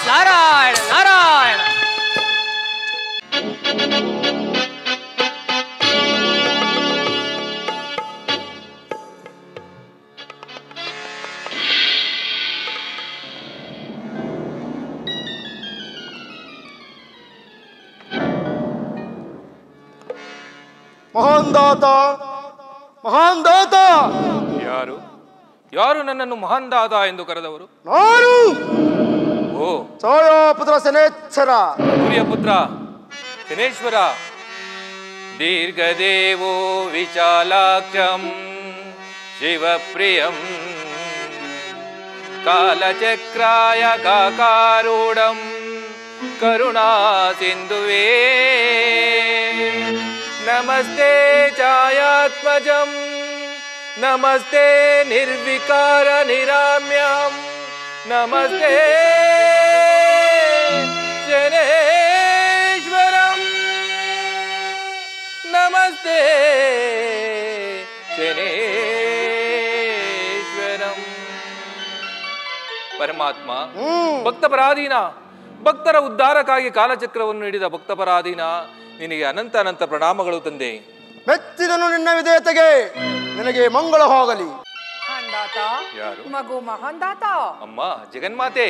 ನಾರಾಯಣ ನಾರಾಯಣ. ಮಹಾಂದಾತ ಮಹಾಂದಾತ. ಯಾರು ಯಾರು ನನ್ನನ್ನು ಮಹಾಂದಾತ ಎಂದು ಕರೆದವರು? ನಾನು ಓ ಛಾಯಾಪುತ್ರ ಶನೇಶ್ವರ. ಸೂರ್ಯಪುತ್ರ ಶನೇಶ್ವರ. ದೀರ್ಘದೇವೋ ವಿಶಾಲಾಕ್ಷಂ ಶಿವಪ್ರಿಯಂ ಕಾಲಚಕ್ರಾಯ ಕಾಕಾರೂಢಂ ಕರುಣಾ ಸಿಂಧುವೇ ನಮಸ್ತೆ ಛಾಯಾತ್ಮಜಂ ನಮಸ್ತೆ ನಿರ್ವಿಕಾರ ನಿರಾಮ್ಯಂ ನಮಸ್ತೆ ಶನೇಶ್ವರಂ ನಮಸ್ತೆ ಶನೇಶ್ವರಂ. ಪರಮಾತ್ಮ ಭಕ್ತಪರಾಧೀನ ಭಕ್ತರ ಉದ್ಧಾರಕ್ಕಾಗಿ ಕಾಲಚಕ್ರವನ್ನು ಹಿಡಿದ ಭಕ್ತಪರಾಧೀನ ನಿನಗೆ ಅನಂತ ಅನಂತ ಪ್ರಣಾಮಗಳು ತಂದೆ. ಮೆಚ್ಚಿದನು ನಿನ್ನ ವಿಧೇಯತೆಗೆ, ನಿನಗೆ ಮಂಗಳವಾಗಲಿ. ಮಹಾಂದಾತ ಯಾರು? ಮಗು ಮಹಾಂದಾತ. ಅಮ್ಮ ಜಗನ್ಮಾತೆ.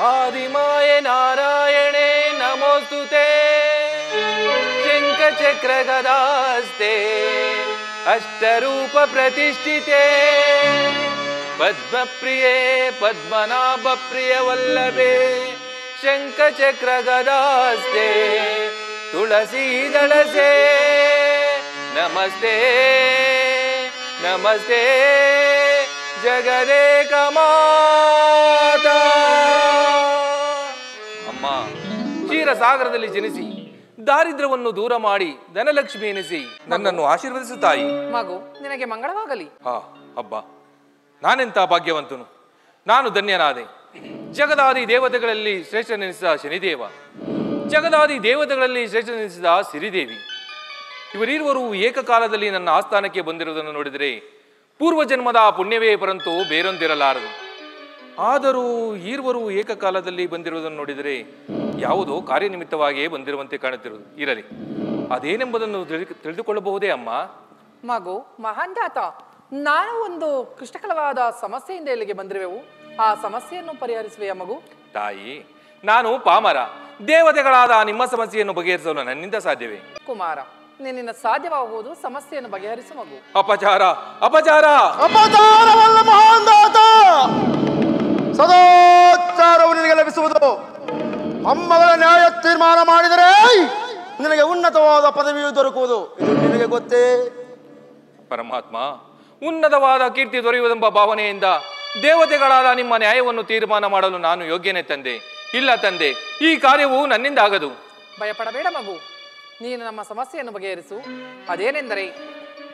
ಆದಿಮಾಯೆ ನಾರಾಯಣೆ ನಮೋಸ್ತುತೆ ಶಂಖ ಚಕ್ರ ಗದಾಸ್ತೆ ಅಷ್ಟರೂಪ ಪ್ರತಿಷ್ಠಿತೆ ಪದ್ಮಪ್ರಿಯೆ ಪದ್ಮನಾಭ ಪ್ರಿಯ ವಲ್ಲಭೆ ಶಂಖ ಚಕ್ರ ಗದಾಸ್ತೆ ತುಳಸಿ ದಳಸೆ ನಮಸ್ತೆ ನಮಸ್ತೆ ಜಗದೇಕ ಮಾತಾ. ಅಮ್ಮ ಕ್ಷೀರಸಾಗರದಲ್ಲಿ ಜನಿಸಿ ದಾರಿದ್ರ್ಯವನ್ನು ದೂರ ಮಾಡಿ ಧನಲಕ್ಷ್ಮಿ ಎನಿಸಿ ನನ್ನನ್ನು ಆಶೀರ್ವದಿಸುತ್ತಾಯಿ. ಮಗು ನಿನಗೆ ಮಂಗಳವಾಗಲಿ. ಹಬ್ಬ ನಾನೆಂತ ಭಾಗ್ಯವಂತನು, ನಾನು ಧನ್ಯನಾದೆ. ಜಗದಾದಿ ದೇವತೆಗಳಲ್ಲಿ ಶ್ರೇಷ್ಠನೆನಿಸಿದ ಶನಿದೇವ, ಜಗದಾದಿ ದೇವತೆಗಳಲ್ಲಿ ಶ್ರೇಷ್ಠನೆನಿಸಿದ ಸಿರಿದೇವಿ, ಇವರಿರುವರು ಏಕಕಾಲದಲ್ಲಿ ನನ್ನ ಆಸ್ಥಾನಕ್ಕೆ ಬಂದಿರುವುದನ್ನು ನೋಡಿದರೆ ಪೂರ್ವಜನ್ಮದ ಪುಣ್ಯವೇ ಪರಂತು ಬೇರೊಂದಿರಲಾರದು. ಆದರೂ ಈರ್ವರು ಏಕಕಾಲದಲ್ಲಿ ಬಂದಿರುವುದನ್ನು ನೋಡಿದರೆ ಯಾವುದೋ ಕಾರ್ಯನಿಮಿತ್ತವಾಗಿಯೇ ಬಂದಿರುವಂತೆ ಕಾಣುತ್ತಿರುವುದು. ಇರಲಿ, ಅದೇನೆಂಬುದನ್ನು ತಿಳಿದುಕೊಳ್ಳಬಹುದೇ ಅಮ್ಮ? ಮಗು ಮಹಾಂದಾತ, ನಾನು ಒಂದು ಕೃಷ್ಣಕಲವಾದ ಸಮಸ್ಯೆಯಿಂದ ಇಲ್ಲಿಗೆ ಬಂದಿರುವೆವು. ಆ ಸಮಸ್ಯೆಯನ್ನು ಪರಿಹರಿಸುವೆಯಾ ಮಗು? ತಾಯಿ, ನಾನು ಪಾಮರ. ದೇವತೆಗಳಾದ ನಿಮ್ಮ ಸಮಸ್ಯೆಯನ್ನು ಬಗೆಹರಿಸಲು ನನ್ನಿಂದ ಸಾಧ್ಯವೇ? ಕುಮಾರ, ನಿನ್ನಿಂದ ಸಾಧ್ಯವಾಗುವುದು ಸಮಸ್ಯೆಯನ್ನು ಬಗೆಹರಿಸು ಮಗು. ಅಪಚಾರ ಅಪಚಾರ ಅಪಚಾರವಲ್ಲ ಮಹಾಂದಾತ, ಸದಾಚಾರವು ನಿನಗೆ ಲಭಿಸುವುದು. ಮೊಮ್ಮಗಳ ನ್ಯಾಯ ತೀರ್ಮಾನ ಮಾಡಿದರೆ ನಿನಗೆ ಉನ್ನತವಾದ ಪದವಿಯು ದೊರಕುವುದು. ಇದು ನಿನಗೆ ಗೊತ್ತೇ? ಪರಮಾತ್ಮ, ಉನ್ನತವಾದ ಕೀರ್ತಿ ದೊರೆಯುವುದೆಂಬ ಭಾವನೆಯಿಂದ ದೇವತೆಗಳಾದ ನಿಮ್ಮ ನ್ಯಾಯವನ್ನು ತೀರ್ಮಾನ ಮಾಡಲು ನಾನು ಯೋಗ್ಯನೇ ತಂದೆ? ಇಲ್ಲ ತಂದೆ, ಈ ಕಾರ್ಯವು ನನ್ನಿಂದ ಆಗದು. ಭಯಪಡಬೇಡ ಮಗು, ನೀನು ನಮ್ಮ ಸಮಸ್ಯೆಯನ್ನು ಬಗೆಹರಿಸು. ಅದೇನೆಂದರೆ,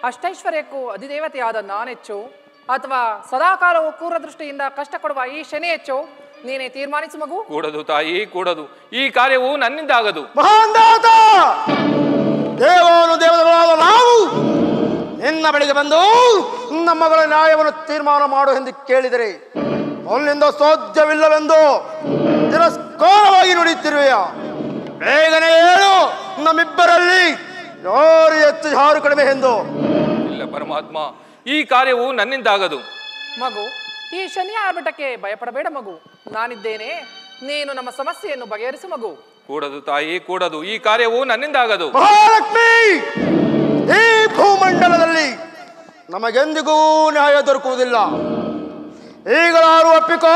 ಅಷ್ಟೈಶ್ವರ್ಯಕ್ಕೂ ಅಧಿದೇವತೆಯಾದ ನಾನೆಚ್ಚು ಅಥವಾ ಸದಾಕಾಲವು ದೃಷ್ಟಿಯಿಂದ ಕಷ್ಟ ಕೊಡುವ ಈ ಶನಿ ಹೆಚ್ಚು? ನೀನೇ ತೀರ್ಮಾನಿಸು ಮಗು. ಕೂಡದು ತಾಯಿ, ಕೂಡದು. ಈ ಕಾರ್ಯವು ನನ್ನಿಂದ ಆಗದು. ಮಹಾಂದಾತ, ದೇವತೆಗಳಾದ ನಾವು ನಿನ್ನ ಬಳಿಗೆ ಬಂದು ನಮ್ಮಗಳ ನ್ಯಾಯವನ್ನು ತೀರ್ಮಾನ ಮಾಡು ಎಂದು ಕೇಳಿದರೆ ಅಲ್ಲಿಂದ ಸಾಧ್ಯವಿಲ್ಲವೆಂದು ತಿರಸ್ಕಾರವಾಗಿ ನುಡಿಯುತ್ತಿರುವೆಯ? ಬೇಗನೆ ಹೇಳು, ನಮ್ಮಿಬ್ಬರಲ್ಲಿ ಯಾರು ಹೆಚ್ಚು ಯಾರು ಕಡಿಮೆ ಎಂದು. ಇಲ್ಲ ಪರಮಾತ್ಮ, ಈ ಕಾರ್ಯವು ನನ್ನಿಂದ ಆಗದು. ಮಗು, ಈ ಶನಿಯ ಆರ್ಭಟಕ್ಕೆ ಭಯಪಡಬೇಡ ಮಗು, ನಾನಿದ್ದೇನೆ. ನೀನು ನಮ್ಮ ಸಮಸ್ಯೆಯನ್ನು ಬಗೆಹರಿಸು ಮಗು. ಕೂಡದು ತಾಯಿ, ಕೂಡದು. ಈ ಕಾರ್ಯವು ನನ್ನಿಂದ ಆಗದು. ಮಹಾಲಕ್ಷ್ಮಿ, ಈ ಭೂಮಂಡಲದಲ್ಲಿ ನಮಗೆಂದಿಗೂ ನ್ಯಾಯ ದೊರಕುವುದಿಲ್ಲ. ಈಗಲಾರು ಒಪ್ಪಿಕೋ,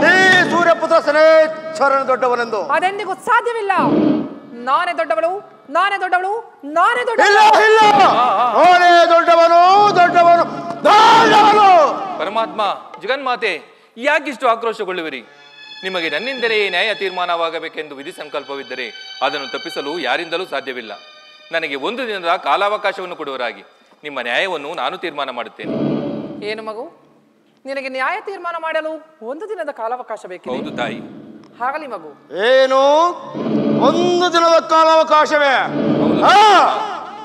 ಈ ಸೂರ್ಯಪುತ್ರ ಶನೇಶ್ವರನ ದೊಡ್ಡವನೆಂದು. ಅದೆಂದಿಗೂ ಸಾಧ್ಯವಿಲ್ಲ. ನಾನೇ ದೊಡ್ಡವಳು, ನಾನೇ ದೊಡ್ಡವಳು, ನಾನೇ ಇಲ್ಲ ದೊಡ್ಡವಳು. ಇಲ್ಲ, ನಾನೇ ದೊಡ್ಡವನು, ದೊಡ್ಡವನು, ದೊಡ್ಡವನು. ಪರಮಾತ್ಮ, ಜಗನ್ಮಾತೆ, ಯಾಕಿಷ್ಟು ಆಕ್ರೋಶಗೊಳ್ಳುವಿರಿ? ನಿಮಗೆ ನನ್ನಿಂದಲೇ ನ್ಯಾಯ ತೀರ್ಮಾನವಾಗಬೇಕೆಂದು ವಿಧಿ ಸಂಕಲ್ಪವಿದ್ದರೆ ಅದನ್ನು ತಪ್ಪಿಸಲು ಯಾರಿಂದಲೂ ಸಾಧ್ಯವಿಲ್ಲ. ನನಗೆ ಒಂದು ದಿನದ ಕಾಲಾವಕಾಶವನ್ನು ಕೊಡುವರಾಗಿ ನಿಮ್ಮ ನ್ಯಾಯವನ್ನು ನಾನು ತೀರ್ಮಾನ ಮಾಡುತ್ತೇನೆ. ಏನು ಮಗು, ನಿನಗೆ ನ್ಯಾಯ ತೀರ್ಮಾನ ಮಾಡಲು ಒಂದು ದಿನದ ಕಾಲಾವಕಾಶ ಬೇಕಿದೆ? ಹೌದು ತಾಯಿ. ಹಾಗಲಿ ಮಗು. ಏನು, ಒಂದು ದಿನದ ಕಾಲಾವಕಾಶವೇ?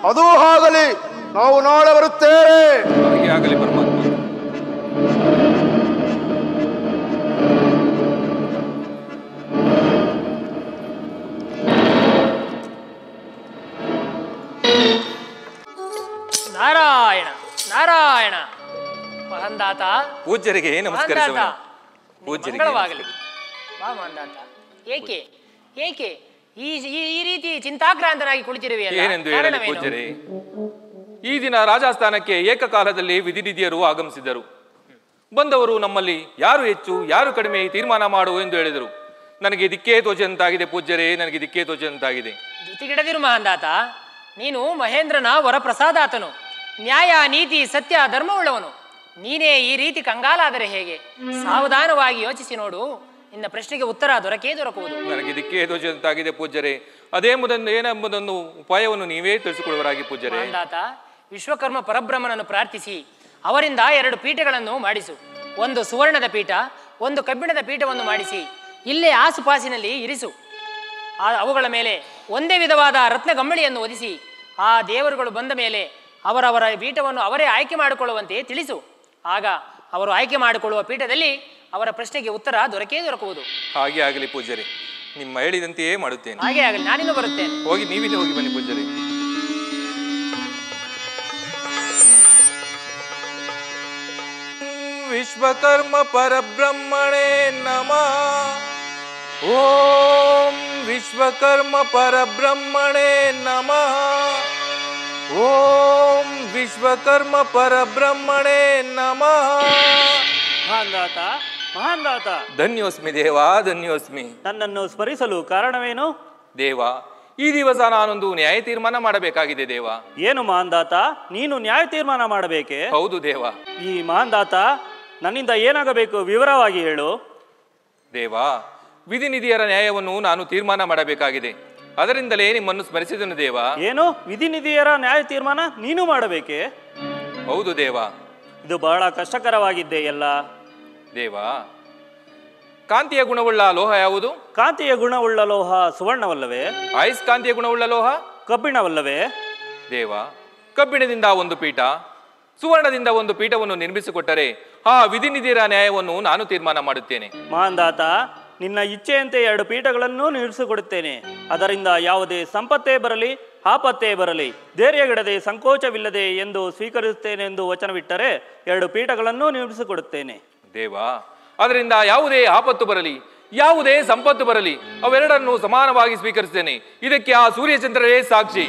ಅದು ಆಗಲಿ, ನಾವು ನಾಳೆ ಬರುತ್ತೇವೆ. ಹಾಗೆ ಆಗಲಿ ಪರಮಾತ್ಮ. ನಾರಾಯಣ ನಾರಾಯಣ. ಮಹಂದಾತ, ಪೂಜ್ಯರಿಗೆ ನಮಸ್ಕರಿಸುವ. ಪೂಜ್ಯರಿಗೆ ಮಂಗಳವಾಗಲಿ. ಬಾ ಮಹಂದಾತ. ಏಕೆ ಏಕೆ ಈ ಈ ರೀತಿ ಚಿಂತಾಕ್ರಾಂತನಾಗಿ ಕುಳಿತಿರುವೆಯಲ್ಲ? ಏನೆಂದು ಹೇಳಲಿ ಪೂಜ್ಯರೇ? ಈ ದಿನ ರಾಜಸ್ಥಾನಕ್ಕೆ ಏಕಕಾಲದಲ್ಲಿ ವಿಧಿನಿಧಿಯರು ಆಗಮಿಸಿದರು. ಬಂದವರು ನಮ್ಮಲ್ಲಿ ಯಾರು ಹೆಚ್ಚು ಯಾರು ಕಡಿಮೆ ತೀರ್ಮಾನ ಮಾಡು ಎಂದು ಹೇಳಿದರು. ನನಗೆ ದಿಕ್ಕೇ ತೋಚದಂತಾಗಿದೆ ಪೂಜ್ಯರೇ, ನನಗೆ ದಿಕ್ಕೇ ತೋಚದಂತಾಗಿದೆ. ಧೃತಿಗಿಡದಿರು ಮಹಂದಾತ. ನೀನು ಮಹೇಂದ್ರನ ವರಪ್ರಸಾದಾತನು, ನ್ಯಾಯ ನೀತಿ ಸತ್ಯ ಧರ್ಮವುಳ್ಳವನು. ನೀನೇ ಈ ರೀತಿ ಕಂಗಾಲಾದರೆ ಹೇಗೆ? ಸಾವಧಾನವಾಗಿ ಯೋಚಿಸಿ ನೋಡು, ನಿನ್ನ ಪ್ರಶ್ನೆಗೆ ಉತ್ತರ ದೊರಕುವುದು. ನನಗೆ ದಿಕ್ಕೇ ತೋಚದಂತಾಗಿದೆ ಪೂಜ್ಯರೇ. ಏನೆಂಬುದನ್ನು ಉಪಾಯವನ್ನು ನೀವೇ ತಿಳಿಸಿಕೊಡುವರಾಗಿ ಪೂಜ್ಯರೇ. ಮಹಂದಾತ, ವಿಶ್ವಕರ್ಮ ಪರಬ್ರಹ್ಮನನ್ನು ಪ್ರಾರ್ಥಿಸಿ ಅವರಿಂದ 2 ಪೀಠಗಳನ್ನು ಮಾಡಿಸು. ಒಂದು ಸುವರ್ಣದ ಪೀಠ, ಒಂದು ಕಬ್ಬಿಣದ ಪೀಠವನ್ನು ಮಾಡಿಸಿ ಇಲ್ಲೇ ಆಸುಪಾಸಿನಲ್ಲಿ ಇರಿಸು. ಅವುಗಳ ಮೇಲೆ ಒಂದೇ ವಿಧವಾದ ರತ್ನಗಂಬಳಿಯನ್ನು ಒದಿಸಿ ಆ ದೇವರುಗಳು ಬಂದ ಮೇಲೆ ಅವರವರ ಪೀಠವನ್ನು ಅವರೇ ಆಯ್ಕೆ ಮಾಡಿಕೊಳ್ಳುವಂತೆ ತಿಳಿಸು. ಆಗ ಅವರು ಆಯ್ಕೆ ಮಾಡಿಕೊಳ್ಳುವ ಪೀಠದಲ್ಲಿ ಅವರ ಪ್ರಶ್ನೆಗೆ ಉತ್ತರ ದೊರಕುವುದು. ಹಾಗೆ ಆಗಲಿ ಪೂಜ್ಯರೇ, ನಿಮ್ಮ ಹೇಳಿದಂತೆಯೇ ಮಾಡುತ್ತೇನೆ. ಹಾಗೆ ಆಗಲಿ, ನಾನಿನ್ನು ಬರುತ್ತೇನೆ. ಹೋಗಿ ನೀವಿಲ್ಲಿ ಹೋಗಿ ಬನ್ನಿ ಪೂಜ್ಯರೇ. ವಿಶ್ವಕರ್ಮ ಪರಬ್ರಹ್ಮಣೇ ನಮಃ. ಓಂ ವಿಶ್ವಕರ್ಮ ಪರಬ್ರಹ್ಮಣೇ ನಮಃ. ಓಂ ವಿಶ್ವಕರ್ಮ ಪರಬ್ರಹ್ಮಣೇ ನಮಃ. ಮಹಾಂದಾತ, ಮಹಾಂದಾತ, ಧನ್ಯೋಸ್ಮಿ ದೇವ, ಧನ್ಯೋಸ್ಮಿ. ನನ್ನನ್ನು ಸ್ಮರಿಸಲು ಕಾರಣವೇನು? ದೇವ, ಈ ದಿವಸ ನಾನೊಂದು ನ್ಯಾಯ ತೀರ್ಮಾನ ಮಾಡಬೇಕಾಗಿದೆ ದೇವ. ಏನು ಮಹಾಂದಾತ, ನೀನು ನ್ಯಾಯ ತೀರ್ಮಾನ ಮಾಡಬೇಕೆ? ಹೌದು ದೇವ. ಈ ಮಹಾಂದಾತ, ನನ್ನಿಂದ ಏನಾಗಬೇಕು ವಿವರವಾಗಿ ಹೇಳು. ದೇವ, ವಿಧಿನಿಧಿಯರ ನ್ಯಾಯವನ್ನು ನಾನು ತೀರ್ಮಾನ ಮಾಡಬೇಕಾಗಿದೆ. ಅದರಿಂದಲೇ ನಿಮ್ಮನ್ನು ಸ್ಮರಿಸಿದನು ದೇವ. ಏನು, ವಿಧಿನಿಧಿಯರ ನ್ಯಾಯ ತೀರ್ಮಾನ ನೀನು ಮಾಡಬೇಕೆ? ಹೌದು ದೇವ. ಇದು ಬಹಳ ಕಷ್ಟಕರವಾಗಿದ್ದೆ ಎಲ್ಲ. ದೇವ, ಕಾಂತಿಯ ಗುಣವುಳ್ಳ ಲೋಹ ಯಾವುದು? ಕಾಂತಿಯ ಗುಣವುಳ್ಳ ಲೋಹ ಸುವರ್ಣವಲ್ಲವೇ? ಅಯಸ್ಕಾಂತಿಯ ಗುಣವುಳ್ಳ ಲೋಹ ಕಬ್ಬಿಣವಲ್ಲವೇ? ದೇವ, ಕಬ್ಬಿಣದಿಂದ ಒಂದು ಪೀಠ, ಸುವರ್ಣದಿಂದ ಒಂದು ಪೀಠವನ್ನು ನಿರ್ಮಿಸಿಕೊಟ್ಟರೆ ಆ ವಿಧಿನಿಧಿಯರ ನ್ಯಾಯವನ್ನು ನಾನು ತೀರ್ಮಾನ ಮಾಡುತ್ತೇನೆ. ಮಹಾಂದಾತ, ನಿನ್ನ ಇಚ್ಛೆಯಂತೆ 2 ಪೀಠಗಳನ್ನು ನಿರ್ಮಿಸಿಕೊಡುತ್ತೇನೆ. ಅದರಿಂದ ಯಾವುದೇ ಸಂಪತ್ತೇ ಬರಲಿ ಆಪತ್ತೇ ಬರಲಿ ಧೈರ್ಯಗೆಡದೆ ಸಂಕೋಚವಿಲ್ಲದೆ ಎಂದು ಸ್ವೀಕರಿಸುತ್ತೇನೆ ಎಂದು ವಚನವಿಟ್ಟರೆ 2 ಪೀಠಗಳನ್ನು ನಿರ್ಮಿಸಿಕೊಡುತ್ತೇನೆ. ದೇವಾ, ಅದರಿಂದ ಯಾವುದೇ ಆಪತ್ತು ಬರಲಿ ಯಾವುದೇ ಸಂಪತ್ತು ಬರಲಿ ಅವೆರಡನ್ನು ಸಮಾನವಾಗಿ ಸ್ವೀಕರಿಸುತ್ತೇನೆ. ಇದಕ್ಕೆ ಆ ಸೂರ್ಯಚಂದ್ರರೇ ಸಾಕ್ಷಿ.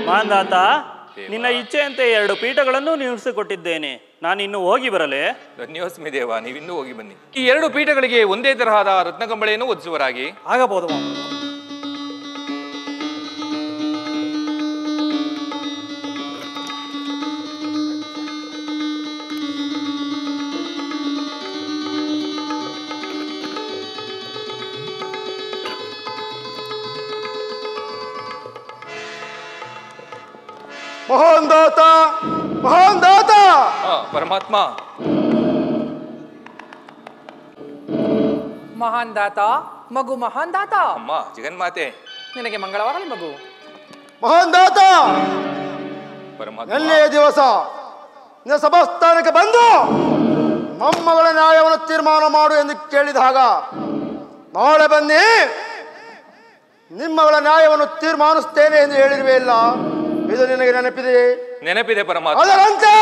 ಮಹಾಂದಾತ, ನಿನ್ನ ಇಚ್ಛೆಯಂತೆ 2 ಪೀಠಗಳನ್ನು ನಿರ್ಮಿಸಿಕೊಟ್ಟಿದ್ದೇನೆ. ನಾನಿನ್ನು ಹೋಗಿ ಬರಲೇ? ಧನ್ಯೋಸ್ಮಿ ದೇವ, ನೀವಿನ್ನೂ ಹೋಗಿ ಬನ್ನಿ. ಈ 2 ಪೀಠಗಳಿಗೆ ಒಂದೇ ತರಹದ ರತ್ನಕಂಬಳೆಯನ್ನು ಒದಿಸುವರಾಗಿ ಆಗಬಹುದು. ಮಹಾಂದಾತ, ಮಹಾಂದಾತ. ಪರಮಾತ್ಮ. ಮಹಾಂದಾತ, ಮಗು ಮಹಾಂದಾತ. ಅಮ್ಮ ಜಗನ್ಮಾತೆ, ನಿನಗೆ ಮಂಗಳವಾಗಲಿ ಮಗು. ಮಹಾಂದಾತ, ಪರಮಾತ್ಮ. ಎಲ್ಲಿಯ ದಿವಸ ನಿನ್ನ ಸಭಾಸ್ಥಾನಕ್ಕೆ ಬಂದು ಮೊಮ್ಮಗಳ ನ್ಯಾಯವನ್ನು ತೀರ್ಮಾನ ಮಾಡು ಎಂದು ಕೇಳಿದಾಗ ನಾಳೆ ಬನ್ನಿ ನಿಮ್ಮಗಳ ನ್ಯಾಯವನ್ನು ತೀರ್ಮಾನಿಸ್ತೇನೆ ಎಂದು ಹೇಳಿರುವೆ ಇಲ್ಲ? ಇದು ನಿನಗೆ ನೆನಪಿದೆ? ನೆನಪಿದೆ ಪರಮಾತ್ಮ. ಅದರಂತೆ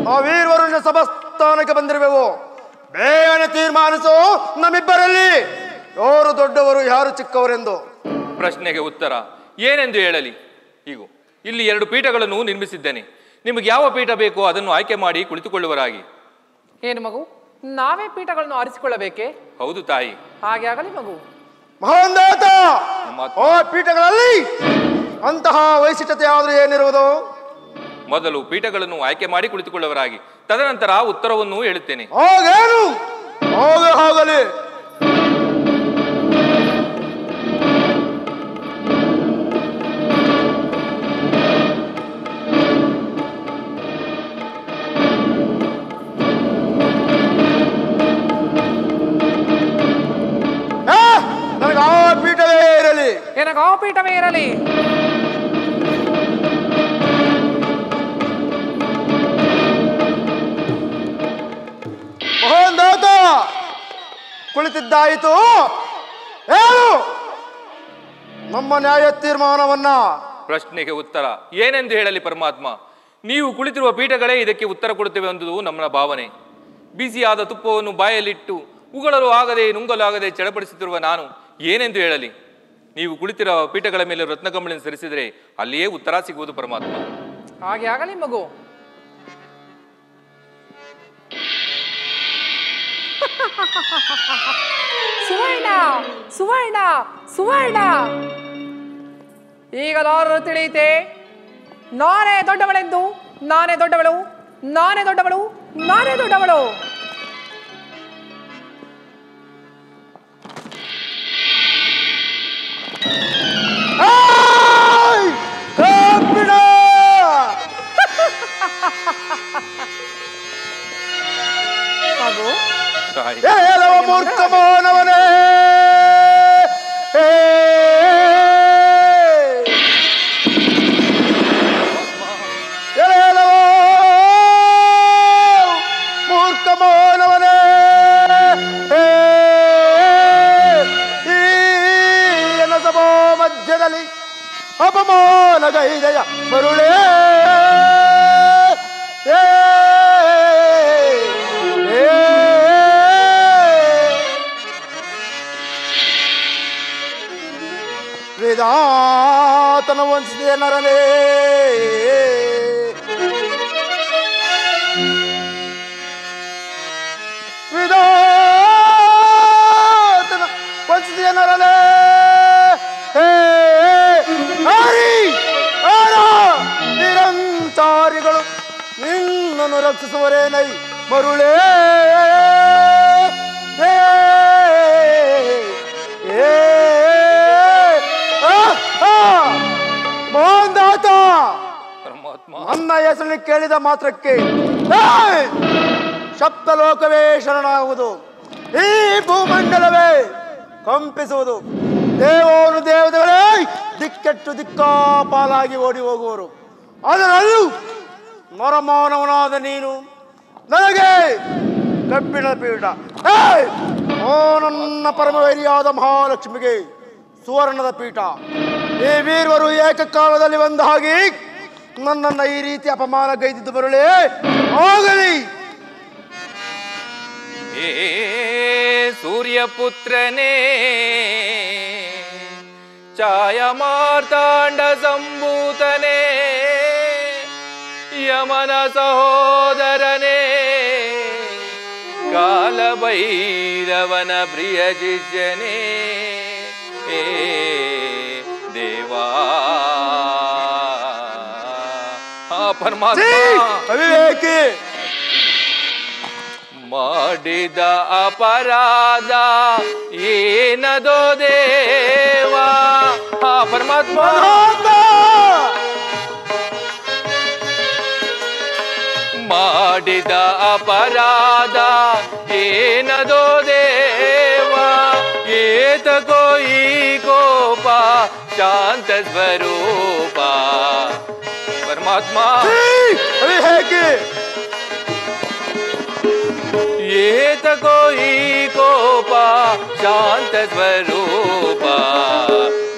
ನಾವೀರ್ವರು ನಿನ್ನ ಸಭಾಸ್ಥಾನಕ್ಕೆ ಬಂದಿರುವೆವು. ಬೇಗನೆ ತೀರ್ಮಾನಿಸು ನಮ್ಮಿಬ್ಬರಲ್ಲಿ ಯಾರು ದೊಡ್ಡವರು ಯಾರು ಚಿಕ್ಕವರೆಂದು. ಪ್ರಶ್ನೆಗೆ ಉತ್ತರ ಏನೆಂದು ಹೇಳಲಿ? ಈಗ ಇಲ್ಲಿ 2 ಪೀಠಗಳನ್ನು ನಿರ್ಮಿಸಿದ್ದೇನೆ. ನಿಮಗೆ ಯಾವ ಪೀಠ ಬೇಕೋ ಅದನ್ನು ಆಯ್ಕೆ ಮಾಡಿ ಕುಳಿತುಕೊಳ್ಳುವರಾಗಿ. ಏನು ಮಗು, ನಾವೇ ಪೀಠಗಳನ್ನು ಆರಿಸಿಕೊಳ್ಳಬೇಕೆ? ಹೌದು ತಾಯಿ. ಹಾಗೆ ಆಗಲಿ ಮಗು. ಮಹಾಂದಾತ, ಆ ಪೀಠಗಳಲ್ಲಿ ಅಂತಹ ವೈಶಿಷ್ಟ್ಯತೆ ಯಾವುದು ಏನಿರುವುದು? ಮೊದಲು ಪೀಠಗಳನ್ನು ಆಯ್ಕೆ ಮಾಡಿ ಕುಳಿತುಕೊಳ್ಳುವರಾಗಿ, ತದನಂತರ ಉತ್ತರವನ್ನು ಹೇಳುತ್ತೇನೆ. ಹಾಗೇನು? ಹೋಗಲಿ. ನನಗೆ ಆ ಪೀಠವೇ ಇರಲಿ. ಏನಕ್ಕೆ ಆ ಪೀಠವೇ ಇರಲಿ? ಮಹಾಂದಾತ, ಕುಳಿತಿದ್ದಾಯಿತು. ಏನು ನಮ್ಮ ನ್ಯಾಯ ತೀರ್ಮಾನವನ್ನ? ಪ್ರಶ್ನೆಗೆ ಉತ್ತರ ಏನೆಂದು ಹೇಳಲಿ ಪರಮಾತ್ಮ? ನೀವು ಕುಳಿತಿರುವ ಪೀಠಗಳೇ ಇದಕ್ಕೆ ಉತ್ತರ ಕೊಡುತ್ತೇವೆ ಎಂಬುದು ನಮ್ಮ ಭಾವನೆ. ಬಿಸಿಯಾದ ತುಪ್ಪವನ್ನು ಬಾಯಲ್ಲಿಟ್ಟು ಉಗಳಲು ಆಗದೆ ನುಂಗಲು ಆಗದೆ ಚಡಪಡಿಸುತ್ತಿರುವ ನಾನು ಏನೆಂದು ಹೇಳಲಿ? ನೀವು ಕುಳಿತಿರುವ ಪೀಠಗಳ ಮೇಲೆ ರತ್ನಕಂಬಳಿಯನ್ನು ಸರಿಸಿದರೆ ಅಲ್ಲಿಯೇ ಉತ್ತರ ಸಿಗುವುದು ಪರಮಾತ್ಮ. ಹಾಗೆ ಆಗಲಿ ಮಗು. ಸುವರ್ಣ, ಸುವರ್ಣ, ಸುವರ್ಣ. ಈಗಲಾರು ತಿಳಿಯಿತೆ ನಾನೇ ದೊಡ್ಡವಳೆಂದು. ನಾನೇ ದೊಡ್ಡವಳು, ನಾನೇ ದೊಡ್ಡವಳು, ನಾನೇ ದೊಡ್ಡವಳು. ಮಗು, ಹೇಳವ ಮೂರ್ಖ ಮಾನವನೇ, ಹೇಳವ ಮೂರ್ಖ ಮಾನವನೇ, ಈ ಎನ್ನ ಸಭಾ ಮಧ್ಯದಲ್ಲಿ ಅಪಮಾನಗೈದೆಯ ಮರುಳೇ. ವೇದಾತನ ವಂಚಿಸಿದೆ ನರನೇ, ವೇದಾತನ ವಂಚಿಸಿದೆ ನರನೇ. ನಿರಂಚಾರಿಗಳು ನಿನ್ನನ್ನು ರಕ್ಷಿಸುವರೇನೈ ಮರುಳೇ. ಮಹಾಂದಾತ, ನನ್ನ ಹೆಸರನ್ನು ಕೇಳಿದ ಮಾತ್ರಕ್ಕೆ ಶಬ್ದಲೋಕವೇ ಶರಣಾಗುವುದು, ಈ ಭೂಮಂಡಲವೇ ಕಂಪಿಸುವುದು. ದೇವೋನು ದೇವತೆಗಳೇ ದಿಕ್ಕೆಟ್ಟು ದಿಕ್ಕಾಪಾಲಾಗಿ ಓಡಿ ಹೋಗುವರು. ಅದರಲ್ಲೂ ನರಮಾನವನಾದ ನೀನು ನನಗೆ ಕಬ್ಬಿಣದ ಪೀಠ, ಓ ನನ್ನ ಪರಮವೈರಿಯಾದ ಮಹಾಲಕ್ಷ್ಮಿಗೆ ಸುವರ್ಣದ ಪೀಠ. ಈ ವೀರವರು ಏಕಕಾಲದಲ್ಲಿ ಒಂದು ಹಾಗೆ ನನ್ನನ್ನು ಈ ರೀತಿ ಅಪಮಾನ ಗೈದಿದ್ದು ಬರಲೇ ಆಗಲಿ. ಸೂರ್ಯಪುತ್ರನೇ ಛಾಯಮಾರ್ತಾಂಡ ಸಂಭೂತನೇ ಯಮನ ಸಹೋದರನೇ ಕಾಲಭೈರವನ ಪ್ರಿಯ ಶಿಷ್ಯನೇ ದೇವಾ ಪರಮಾತ್ಮ ಅವಿವೇಕಿ ಮಾಡಿದ ಅಪರಾಧ ಏನದೋ ದೇವಾ ಪರಮಾತ್ಮ ಮಾಡಿದ ಅಪರಾಧ ಏನದೋ ದೇವಾ ಏತಕೋ ಈ ಕೋಪ ಶಾಂತ ಸ್ವರೂಪ ಪರಮಾತ್ಮ ಏತಕೋ ಈ ಕೋಪ ಶಾಂತ ಸ್ವರೂಪ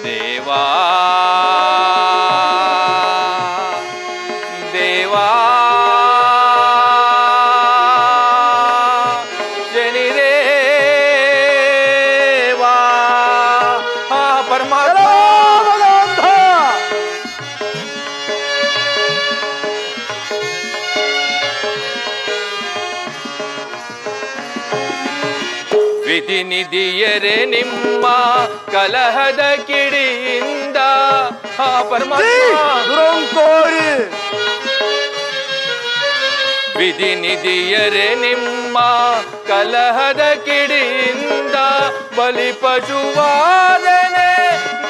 ದೇವಾ ದೇವಾ ಶನಿದೇವಾ ಪರಮಾತ್ಮ ವಿಧಿನಿಧಿಯರೆ ನಿಮ್ಮ ಕಲಹದ ಕಿಡಿಯಿಂದ ದುರಂಕೋರಿ ವಿಧಿನಿಧಿಯರೆ ನಿಮ್ಮ ಕಲಹದ ಕಿಡಿಯಿಂದ ಬಲಿ ಪಶುವಾದನೆ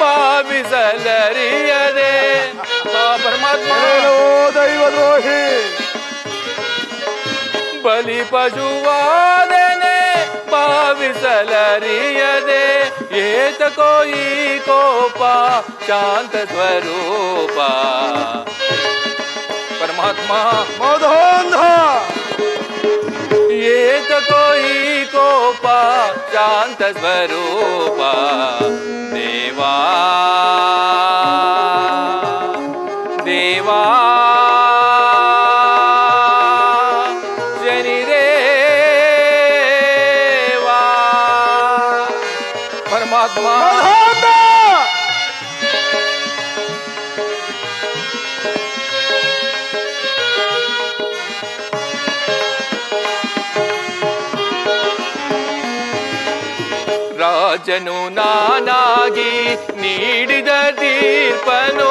ಭಾವಿಸಲರಿಯದೆ ಪರಮಾತ್ಮ ದೈವದ್ರೋಹಿ ಬಲಿ ಪಶುವಾದನೆ ಭಾವಿಸಲರಿಯದೆ ಏತಕೋ ಈ ಕೋಪ ಶಾಂತ ಸ್ವರೂಪ ಪರಮಾತ್ಮ ಮಧೋಂಧ ಏತಕೋ ಈ ಕೋಪ ಶಾಂತ ಸ್ವರೂಪ ದೇವಾ ದೇವಾ ಶನಿದೇವಾ ಪರಮಾತ್ಮ ರಾಜನು ನಾನಾಗಿ ನೀಡಿದ ತೀರ್ಪನು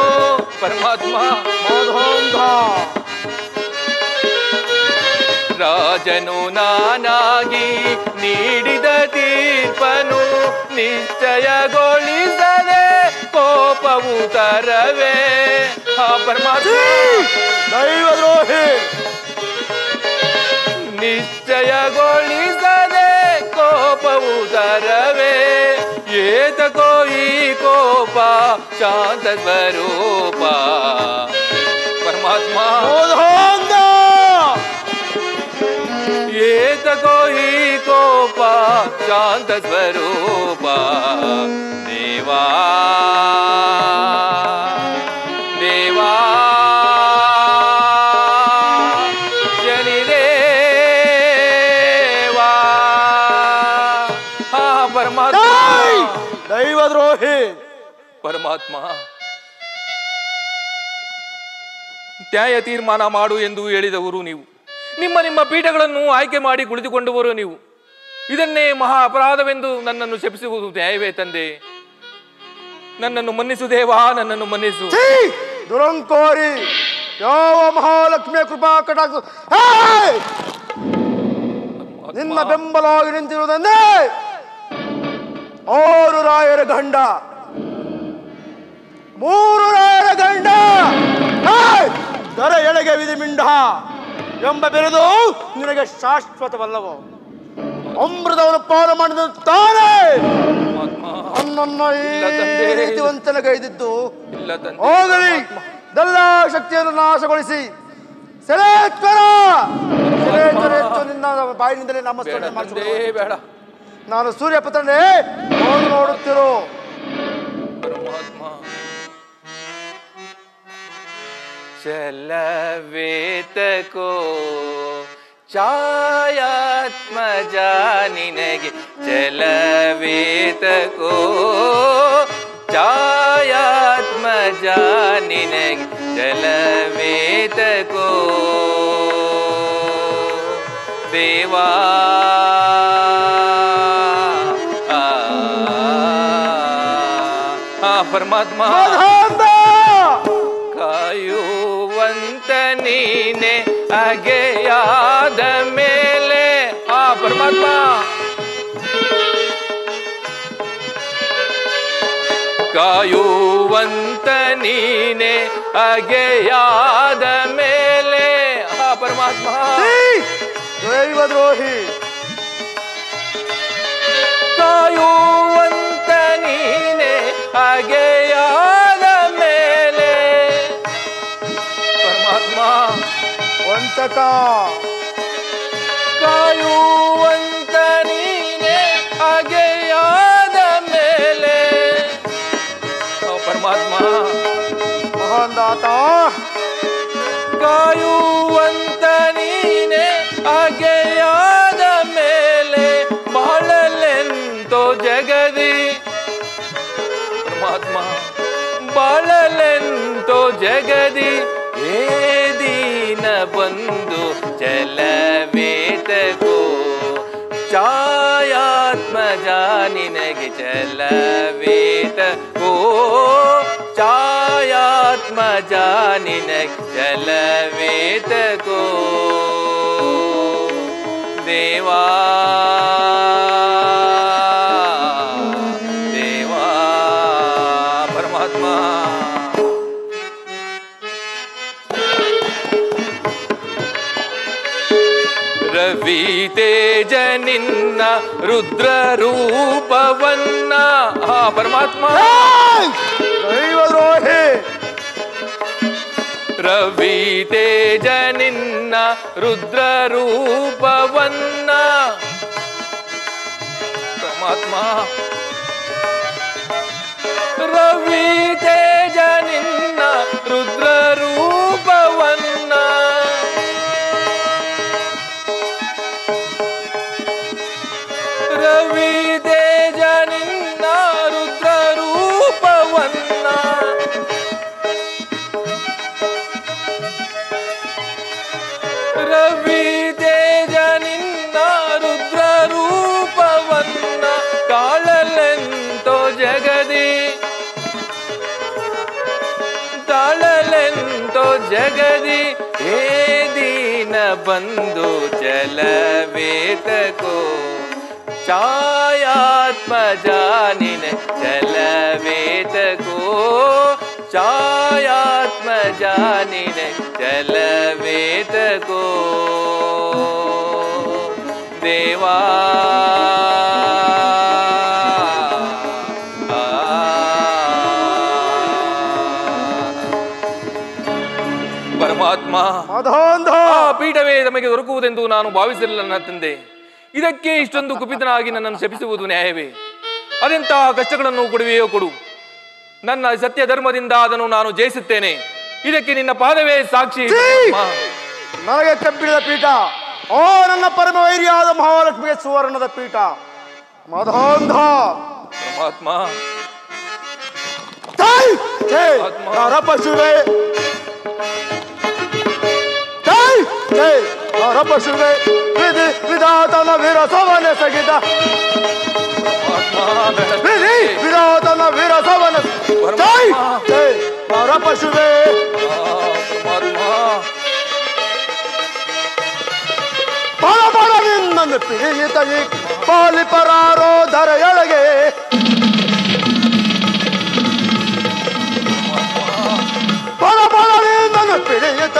ಪರಮಾತ್ಮ ಮಧೋಂಧ ರಾಜನು ನಾನಾಗಿ ನೀಡಿದ ತೀರ್ಪನು ನಿಶ್ಚಯಗೊಳಿಸದೆ ಕೋಪವು ತರವೇ ಪರಮಾತ್ಮ ದೈವದ್ರೋಹಿ ನಿಶ್ಚಯಗೊಳಿಸದೆ ಕೋಪವು ತರವೇ ಏತಕೋ ಈ ಕೋಪ ಶಾಂತ ಸ್ವರೂಪ ಪರಮಾತ್ಮ ಏತಕೋ ಈ ಕೋಪ ಶಾಂತ ಸ್ವರೂಪ ದೇವಾ ದೇವಾ ಶನಿದೇವಾ ಪರಮಾತ್ಮ ದೈವದ್ರೋಹಿ ಪರಮಾತ್ಮ ನ್ಯಾಯ ತೀರ್ಮಾನ ಮಾಡು ಎಂದು ಹೇಳಿದವರು ನೀವು. ನಿಮ್ಮ ನಿಮ್ಮ ಪೀಠಗಳನ್ನು ಆಯ್ಕೆ ಮಾಡಿ ಕುಳಿತುಕೊಂಡವರು ನೀವು. ಇದನ್ನೇ ಮಹಾ ಅಪರಾಧವೆಂದು ನನ್ನನ್ನು ಶಪಿಸುವುದು ನ್ಯಾಯವೇ ತಂದೆ? ನನ್ನನ್ನು ಮನ್ನಿಸು ದೇವಾ, ನನ್ನನ್ನು ಮನ್ನಿಸು. ದುರಂಕೋರಿ ಯಾವ ಮಹಾಲಕ್ಷ್ಮಿಯ ಕೃಪಾ ಕಟಾಕ್ಷ ನಿನ್ನ ಬೆಂಬಲವಾಗಿ ನಿಂತಿರುವುದನ್ನೇ ಆರು ರಾಯರ ಗಂಡ, ಮೂರು ರಾಯರ ಗಂಡ, ದರ ಎಳೆಗೆ ವಿಧಿಮಿಂಡ ಎಂಬ ಬಿರುದು ನಿನಗೆ ಶಾಶ್ವತವಲ್ಲವೋ? ಅಮೃತವನ್ನು ಪಾನ ಮಾಡಿದ ತಾನೇ ನನ್ನನ್ನು ಈ ಇಲ್ಲ ತಂದೆ. ರೀತಿ ವಂಚನೆಗೈದಿದ್ದು ಇಲ್ಲ ತಂದೆ. ಹೋಗಲಿ, ಎಲ್ಲ ಶಕ್ತಿಯನ್ನು ನಾಶಗೊಳಿಸಿ ಸೆಳೆತ್ವರ ನಿನ್ನ ಬಾಯಿನಿಂದಲೇ ನಾಮಸ್ಮರಣೆ ಬೇಡ ತಂದೆ, ಮಾಡಿಸಿಕೊಳ್ಳುವೆ. ಬೇಡ. ನಾನು ಸೂರ್ಯಪುತ್ರನೇ, ಹೋಗಿ ನೋಡುತ್ತಿರು. ಪರಮಾತ್ಮ ಚಲವೇತಕೋ ಛಾಯಾತ್ಮಜ ನಿನಗೆ ಚಲವೇತಕೋ ಛಾಯಾತ್ಮಜ ನಿನಗೆ ಚಲವೇತಕೋ ದೇವಾ ಪರಮಾತ್ಮ ಕಾಯುವಂತ ನೀನೆ ಅಗೆಯಾದ ಮೇಲೆ ಪರಮಾತ್ಮ ಕಾಯುವಂತ ನೀನೆ ಅಗೆಯಾದ ಮೇಲೆ ಪರಮಾತ್ಮ ದೈವದ್ರೋಹಿ ಕಾಯುವಂತ ನೀನೆ ಅಗೆಯಾದ ಮೇಲೆ ಪರಮಾತ್ಮ ವಂಚಕ ಕಾಯುವಂತ ನೀನೆ ಅಗೆಯಾದ ಮೇಲೆ ಪರಮಾತ್ಮ ಮಹಾಂದಾತ ಕಾಯುವಂತ ನೀನೆ ಅಗೆಯಾದ ಮೇಲೆ ಬಾಳಲೆಂತೋ ಜಗದಿ ಪರಮಾತ್ಮ ಬಾಳಲೆಂತೋ ಜಗದಿ ಏ ದೀನ ಬಂದು ಚಲವೇತಕೋ ಛಾಯಾತ್ಮಜ ನಿನಗೆ ಚಲವೇತಕೋ ಛಾಯಾತ್ಮಜ ನಿನಗೆ ಚಲವೇತಕೋ ದೇವಾ ದೇವಾ ಪರಮಾತ್ಮ ರವಿ ತೇಜ ನಿನ್ನ ರುದ್ರ ರೂಪವನ್ನ ಪರಮಾತ್ಮ ದೈವದ್ರೋಹಿ ರವಿ ತೇಜ ನಿನ್ನ ರುದ್ರ ರೂಪವನ್ನ ಪರಮಾತ್ಮ ರವಿ ತೇಜ ನಿನ್ನ ರುದ್ರ ರೂಪವನ್ನ ರವಿ ತೇಜ ನಿನ್ನ ರುದ್ರ ರೂಪವನ್ನ ರವಿ ತೇಜ ನಿನ್ನ ರುದ್ರ ರೂಪವನ್ನ ತಾಳಲೆಂತೋ ಜಗದಿ ತಾಳಲೆಂತೋ ಜಗದಿ ಹೇ ದೀನ ಬಂಧು ಚಲವೇತಕೋ ಛಾಯಾತ್ಮಜ ನಿನ ಚಲವೇತಕೋ ಛಾಯಾತ್ಮಜ ನಿನ ಚಲವೇತಕೋ ದೇವಾ ಪರಮಾತ್ಮ ಮಧೋಂಧ ಪೀಠವೇ ನಮಗೆ ದೊರಕುವುದೆಂದು ನಾನು ಭಾವಿಸಿರಲಿಲ್ಲ ನನ್ನ ತಂದೆ. ಇದಕ್ಕೆ ಇಷ್ಟೊಂದು ಕುಪಿತನಾಗಿ ನನ್ನನ್ನು ಶಪಿಸುವುದು ನ್ಯಾಯವೇ? ಅದೆಂತಹ ಕಷ್ಟಗಳನ್ನು ಕೊಡುವೆಯೋ ಕೊಡು, ನನ್ನ ಸತ್ಯ ಧರ್ಮದಿಂದ ಅದನ್ನು ನಾನು ಜಯಿಸುತ್ತೇನೆ. ಇದಕ್ಕೆ ನಿನ್ನ ಪಾದವೇ ಸಾಕ್ಷಿ. ನನಗೆ ಕಬ್ಬಿಣದ ಪೀಠ, ಓ ನನ್ನ ಪರಮ ವೈರಿಯಾದ ಮಹಾಲಕ್ಷ್ಮಿಗೆ ಸುವರ್ಣದ ಪೀಠ. ಮಧೋಂಧ ಪರಮಾತ್ಮ ಪಶುವೆ ಪಶುವೆ ವಿಧಿ ವಿಧಾತನ ವಿರಸವನ ಸಗಿದ ವಿಧಿ ವಿಧಾತನ ವಿರಸವನ ಪಶುವೆ ಪರ ಪರ ನಿನ್ನನ್ನು ಪಿಡಿಯಿತ ಪಾಲಿ ಪರಾರೋ ಧರೆಯೊಳಗೆ ಪರ ಪರ ನಿನ್ನನ್ನು ಪಿಡಿಯಿತ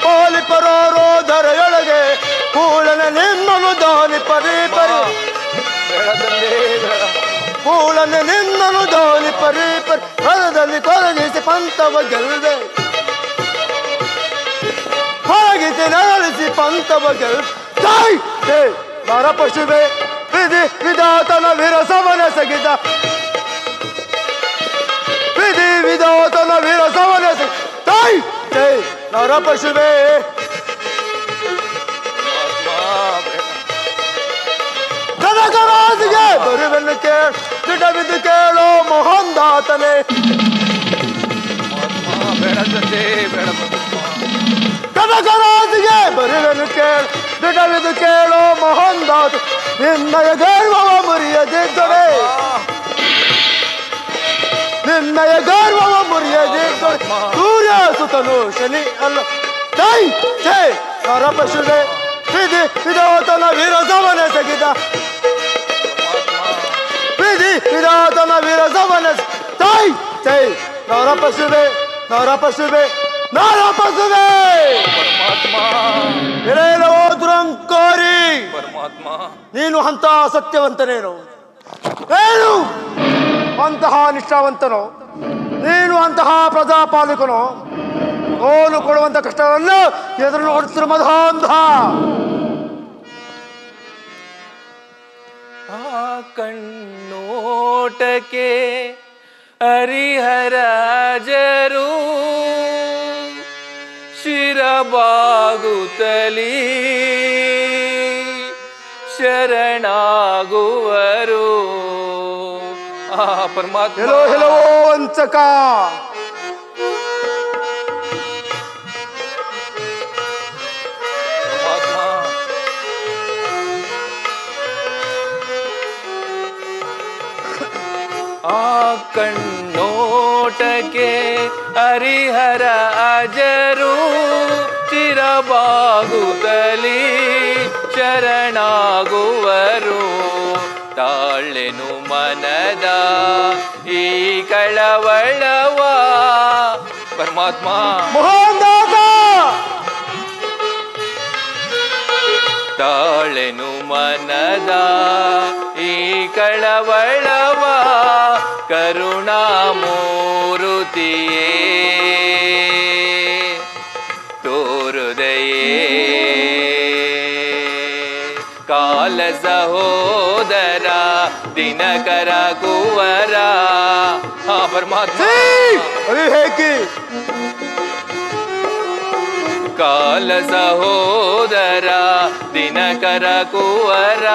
ಪಾಲಿ ಪರಾರೋ ಧರೆಯೊಳಗೆ ಕೂಡಲೇ ನಿನ್ನನ್ನು ದಾನಿ ಪರಿ ಪರಿ ಕೂಳನೆ ನಿನ್ನನು ಧೋನಿ ಪರಿ ಪರದಲ್ಲಿ ಕೊರಗಿಸಿ ಪಂಥವ ಗೆಲ್ದೆ ಹಾಗಿಸಿ ನರಳಿಸಿ ಪಂಥವ ಗೆಲ್ದೆ ನರಪಶುವೆ ವಿಧಿ ವಿಧಾತನ ವಿರಸವನ ಸಗಿದ ವಿಧಿ ವಿಧಾತನ ವಿರಸವನ ಸಗಿದ ನರಪಶುವೆ ಜನಕರಾಜಿಗೆ ಬರುವೆನ್ನು ಬಿದ್ದು ಕೇಳೋ ಮೋಹನ್ದಾತನೇ ಕನಕರಾಜಿಗೆ ಬರುವೆನು ಬಿದ್ದು ಕೇಳೋ ಮೋಹನ್ದಾತ ನಿನ್ನಯ ಗರ್ವವ ಮುರಿಯದಿದ್ದರೆ ನಿನ್ನಯ ಗರ್ವವ ಮುರಿಯದಿದ್ದರೆ ಸೂರ್ಯ ಸುತನು ಶನಿ ಅಲ್ಲ ಜೈ ಜೈ ನರಪಶುವೆ ವಿಧಿ ವಿಧಾತನ ವಿರಸವನ ಸಗಿದ ವಿಧಿ ವಿಧಾತನ ವಿರಸವನ ಜೈ ಜೈ ನರಪಶುವೆ ನರಪಶುವೆ ನರಪಶುವೆ ಇರೇಲವೋ ದುರಂಕಾರಿ ಪರಮಾತ್ಮ ನೀನು ಅಂತ ಸತ್ಯವಂತನೇನು ಏನು ಅಂತಹ ನಿಷ್ಠಾವಂತನು ನೀನು ಅಂತಹ ಪ್ರಜಾಪಾಲಕನು ಓಲು ಕೊಡುವಂತ ಕಷ್ಟವನ್ನು ಎದುರು ನೋಡುತ್ತಿರುವ ಮಧಾಂಧ ಆ ಕಣ್ಣೋಟಕ್ಕೆ ಹರಿಹರಾಜರು ಶಿರಬಾಗುತ್ತಲೀ ಶರಣಾಗುವರು ಆ ಪರಮಾತ್ಮ ಹೆಲೋ ಹೆಲೋ ವಂಚಕ ಆ ಕಣ್ಣೋಟಕ್ಕೆ ಹರಿಹರ ಅಜರು ಚಿರಬಾಗುತ್ತಲೀ ಶರಣಾಗುವರು ತಾಳೆನು ಮನದ ಈ ಕಳವಳವ ಪರಮಾತ್ಮ ಮೋಹನ್ದಾಸ ತಾಳೆನು ಮನದ ಈ ಕಳವಳವ ಕರುಣಾಮೂರುತಿಯೇ ತೋರುದಯೇ ಕಾಲ ಸಹೋದರ ದಿನಕರ ಕುವರ ಹಾ ಪರಮಾತ್ಮ ಅರೆ ಹೇಗೆ ಕಾಲ ಸಹೋದರ ದಿನಕರ ಕುವರ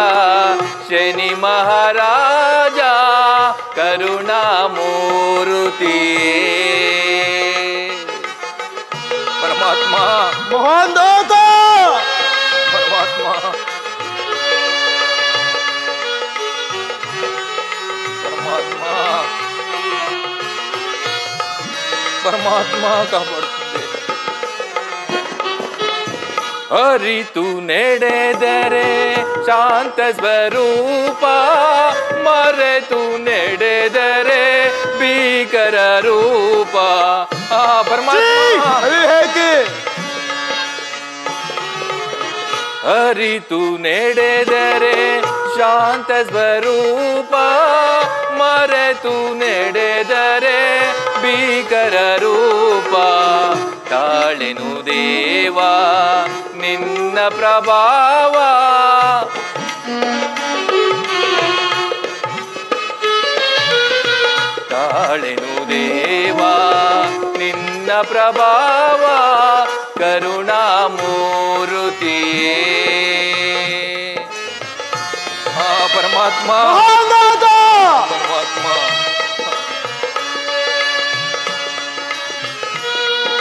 ಶನಿ ಮಹಾರಾಜ ಕರುಣಾಮೂರುತಿ ಪರಮಾತ್ಮ ಮೋಹನ್ದಾಸ ಪರಮಾತ್ಮ ಪರಮಾತ್ಮ ಪರಮಾತ್ಮ ಕಾಪಾಡುತ್ತದೆ ಅರಿತು ನಡೆದರೆ ಶಾಂತ ಸ್ವರೂಪ ಮರೆತು ನಡೆದರೆ ಭೀಕರ ರೂಪ ಆ ಪರಮಾತ್ಮ ಹೇಗೆ ಅರಿತು ನಡೆದರೆ ಶಾಂತ ಸ್ವರೂಪ ಮರೆತು ನಡೆದರೆ ಭೀಕರ ರೂಪ ತಾಳೆನು ದೇವ ನಿನ್ನ ಪ್ರಭಾವ ತಾಳೆನು ದೇವ ನಿನ್ನ ಪ್ರಭಾವ ಕರುಣಾಮೂರುತಿಯೇ ಆ ಪರಮಾತ್ಮ ಪರಮಾತ್ಮ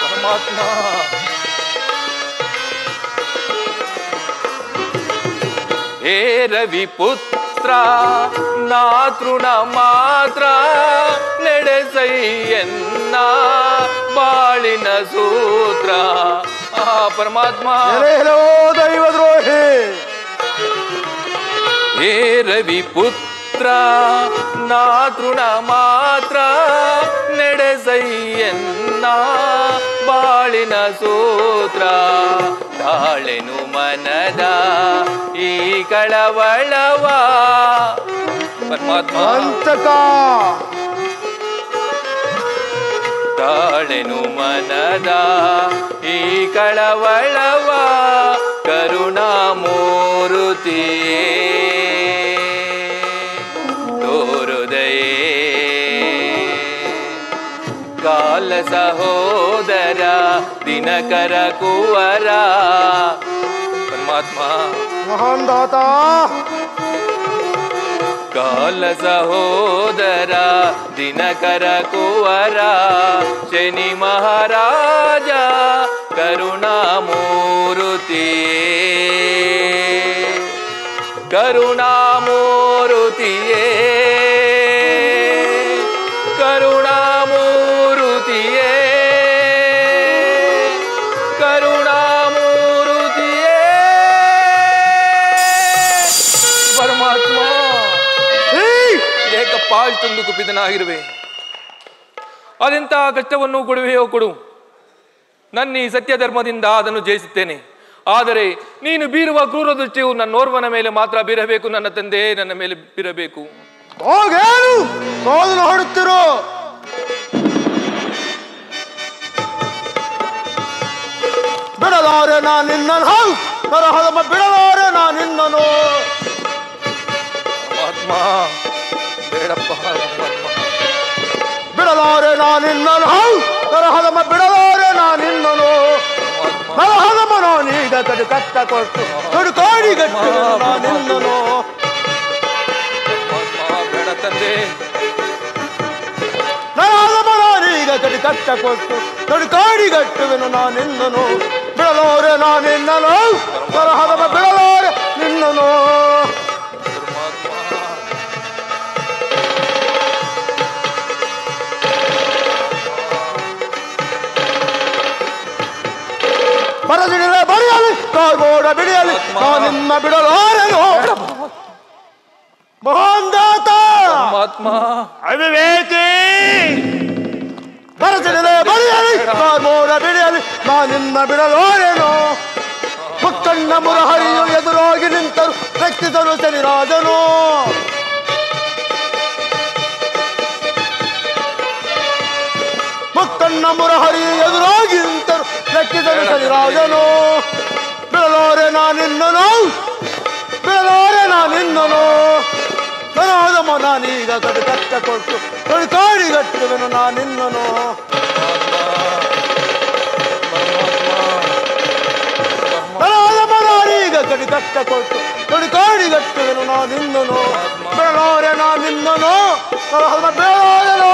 ಪರಮಾತ್ಮ ಹೇ ರವಿಪುತ್ರ ನಾತೃಣ ಮಾತ್ರ ನಡೆಸಯ್ಯನ್ನ ಬಾಳಿನ ಸೂತ್ರ ಆ ಪರಮಾತ್ಮ ಹೇಳೋ ದೈವದ್ರೋಹಿ ಹೇ ರವಿಪುತ್ರ ನಾತೃಣ ಮಾತ್ರ ನಡೆಸಯ್ಯನ್ನ ಬಾಳಿನ ಸೂತ್ರ ತಾಳೆನು ಮನದ ಈ ಕಳವಳವ ಪರಮಾತ್ಮ ಅಂತಕ ತಾಳೆನು ಮನದ ಈ ಕಳವಳವ ಕರುಣಾಮೂರುತಿಯೇ ತೋರುದಯೇ ಕಾಲ ಸಹೋದರ ದಿನಕರ ಕುವರ ಪರಮಾತ್ಮ ಮಹಾನ್ ದಾತ ಕಾಲ ಸಹೋದರ ದಿನಕರ ಕುವರ ಶನಿ ಮಹಾರಾಜ ಕರುಣಾಮೂರುತಿಯೇ ಕರುಣಾಮೂರುತಿಯೇ ಕರುಣಾಮೂರುತಿಯೇ ಕರುಣಾಮೂರುತಿಯೇ ಪರಮಾತ್ಮ ಏಕಪ್ಪ ಇಷ್ಟೊಂದು ಕುಪಿತನಾಗಿರುವೆ ಅದೆಂತಹ ಕಷ್ಟವನ್ನು ಕೊಡುವೆಯೋ ಕೊಡು. ನನ್ನ ಈ ಸತ್ಯ ಧರ್ಮದಿಂದ ಅದನ್ನು ಜಯಿಸುತ್ತೇನೆ. ಆದರೆ ನೀನು ಬೀರುವ ಕ್ರೂರ ದೃಷ್ಟಿಯು ನನ್ನೋರ್ವನ ಮೇಲೆ ಮಾತ್ರ ಬೀರಬೇಕು. ನನ್ನ ತಂದೆ ನನ್ನ ಮೇಲೆ ಬೀರಬೇಕು. ಹೋಗೇನು ಸೋದನ ಹೊಡುತ್ತಿರು. ಬಿಡಲಾರೆ ನಾ ನಿನ್ನನು ನರಹದಮ ಬಿಡಲಾರೆ ನಾ ನಿನ್ನನು. ಪರಮಾತ್ಮ ಬೇಡಪ್ಪ ಪರಮಾತ್ಮ. ಬಿಡಲಾರೆ ನಾ ನಿನ್ನನು ನರಹದಮ ಬಿಡಲಾರೆ ನಾ ನಿನ್ನನು. ನರಹದಮ ನಾನೀಗ ಕಡು ಕಷ್ಟ ಕೊಟ್ಟು ಕಡು ಕಾಡಿಗಟ್ಟು ನಾ ನಿನ್ನನು. ಬೇಡ ತಂದೆ. ನರಹದಮ ನಾನೀಗ ಕಡು ಕಷ್ಟ ಕೊಟ್ಟು ಕಡು ಕಾಡಿಗಟ್ಟುವೆನು ನಾ ನಿನ್ನನು. ಬಿಡಲಾರೆ ನಾ ನಿನ್ನನು ನರಹದಮ ಬಿಡಲಾರೆ ನಿನ್ನನು. ಬರದಿಡಲೆ ಬರೆಯಲಿ ಕಾರ್ಬೋಡ ಬಿಡಿಯಲಿ ನಾ ನಿನ್ನ ಬಿಡಲಾರೆನು. ಮಹಾನ್ ದಾತ ಪರಮಾತ್ಮ ಅವಿವೇಕಿ ಬರದಿಡಲೆ ಬರೆಯಲಿ ಕಾರ್ಬೋಡ ಬಿಡಿಯಲಿ ನಾ ನಿನ್ನ ಬಿಡಲಾರೆನು. ಮುಕ್ಕಣ್ಣ ಮುರಹರಿಯು ಎದುರಾಗಿ ನಿಂತರು ರಕ್ಷಿಸಲು ಶನಿರಾಜನು. ಮುಕ್ಕಣ್ಣ ಮುರಹರಿಯು ಎದುರಾಗಿ ನಿಂತರು ರಕ್ಷಿಸಲು ಶನಿರಾಜನು. ಬಿಡಲಾರೆ ನಾ ನಿನ್ನನು ಬಿಡಲಾರೆ ನಾ ನಿನ್ನನು. ನರಾದಮ ನಾನೀಗ ಕಡು ಕಷ್ಟ ಕೊಟ್ಟು ಕಡು ಕಾಡಿಗಟ್ಟುವೆನು ನಾ ನಿನ್ನನು. ನರಾದಮ ನಾನೀಗ ಕಡು ಕಷ್ಟ ಕೊಟ್ಟು ಕಡು ಕಾಡಿಗಟ್ಟುವೆನು ನಾ ನಿನ್ನನು. ಬಿಡಲಾರೆ ನಾ ನಿನ್ನನು. ನರಾದಮ ಬಿಡಲಾರೆ ನಾ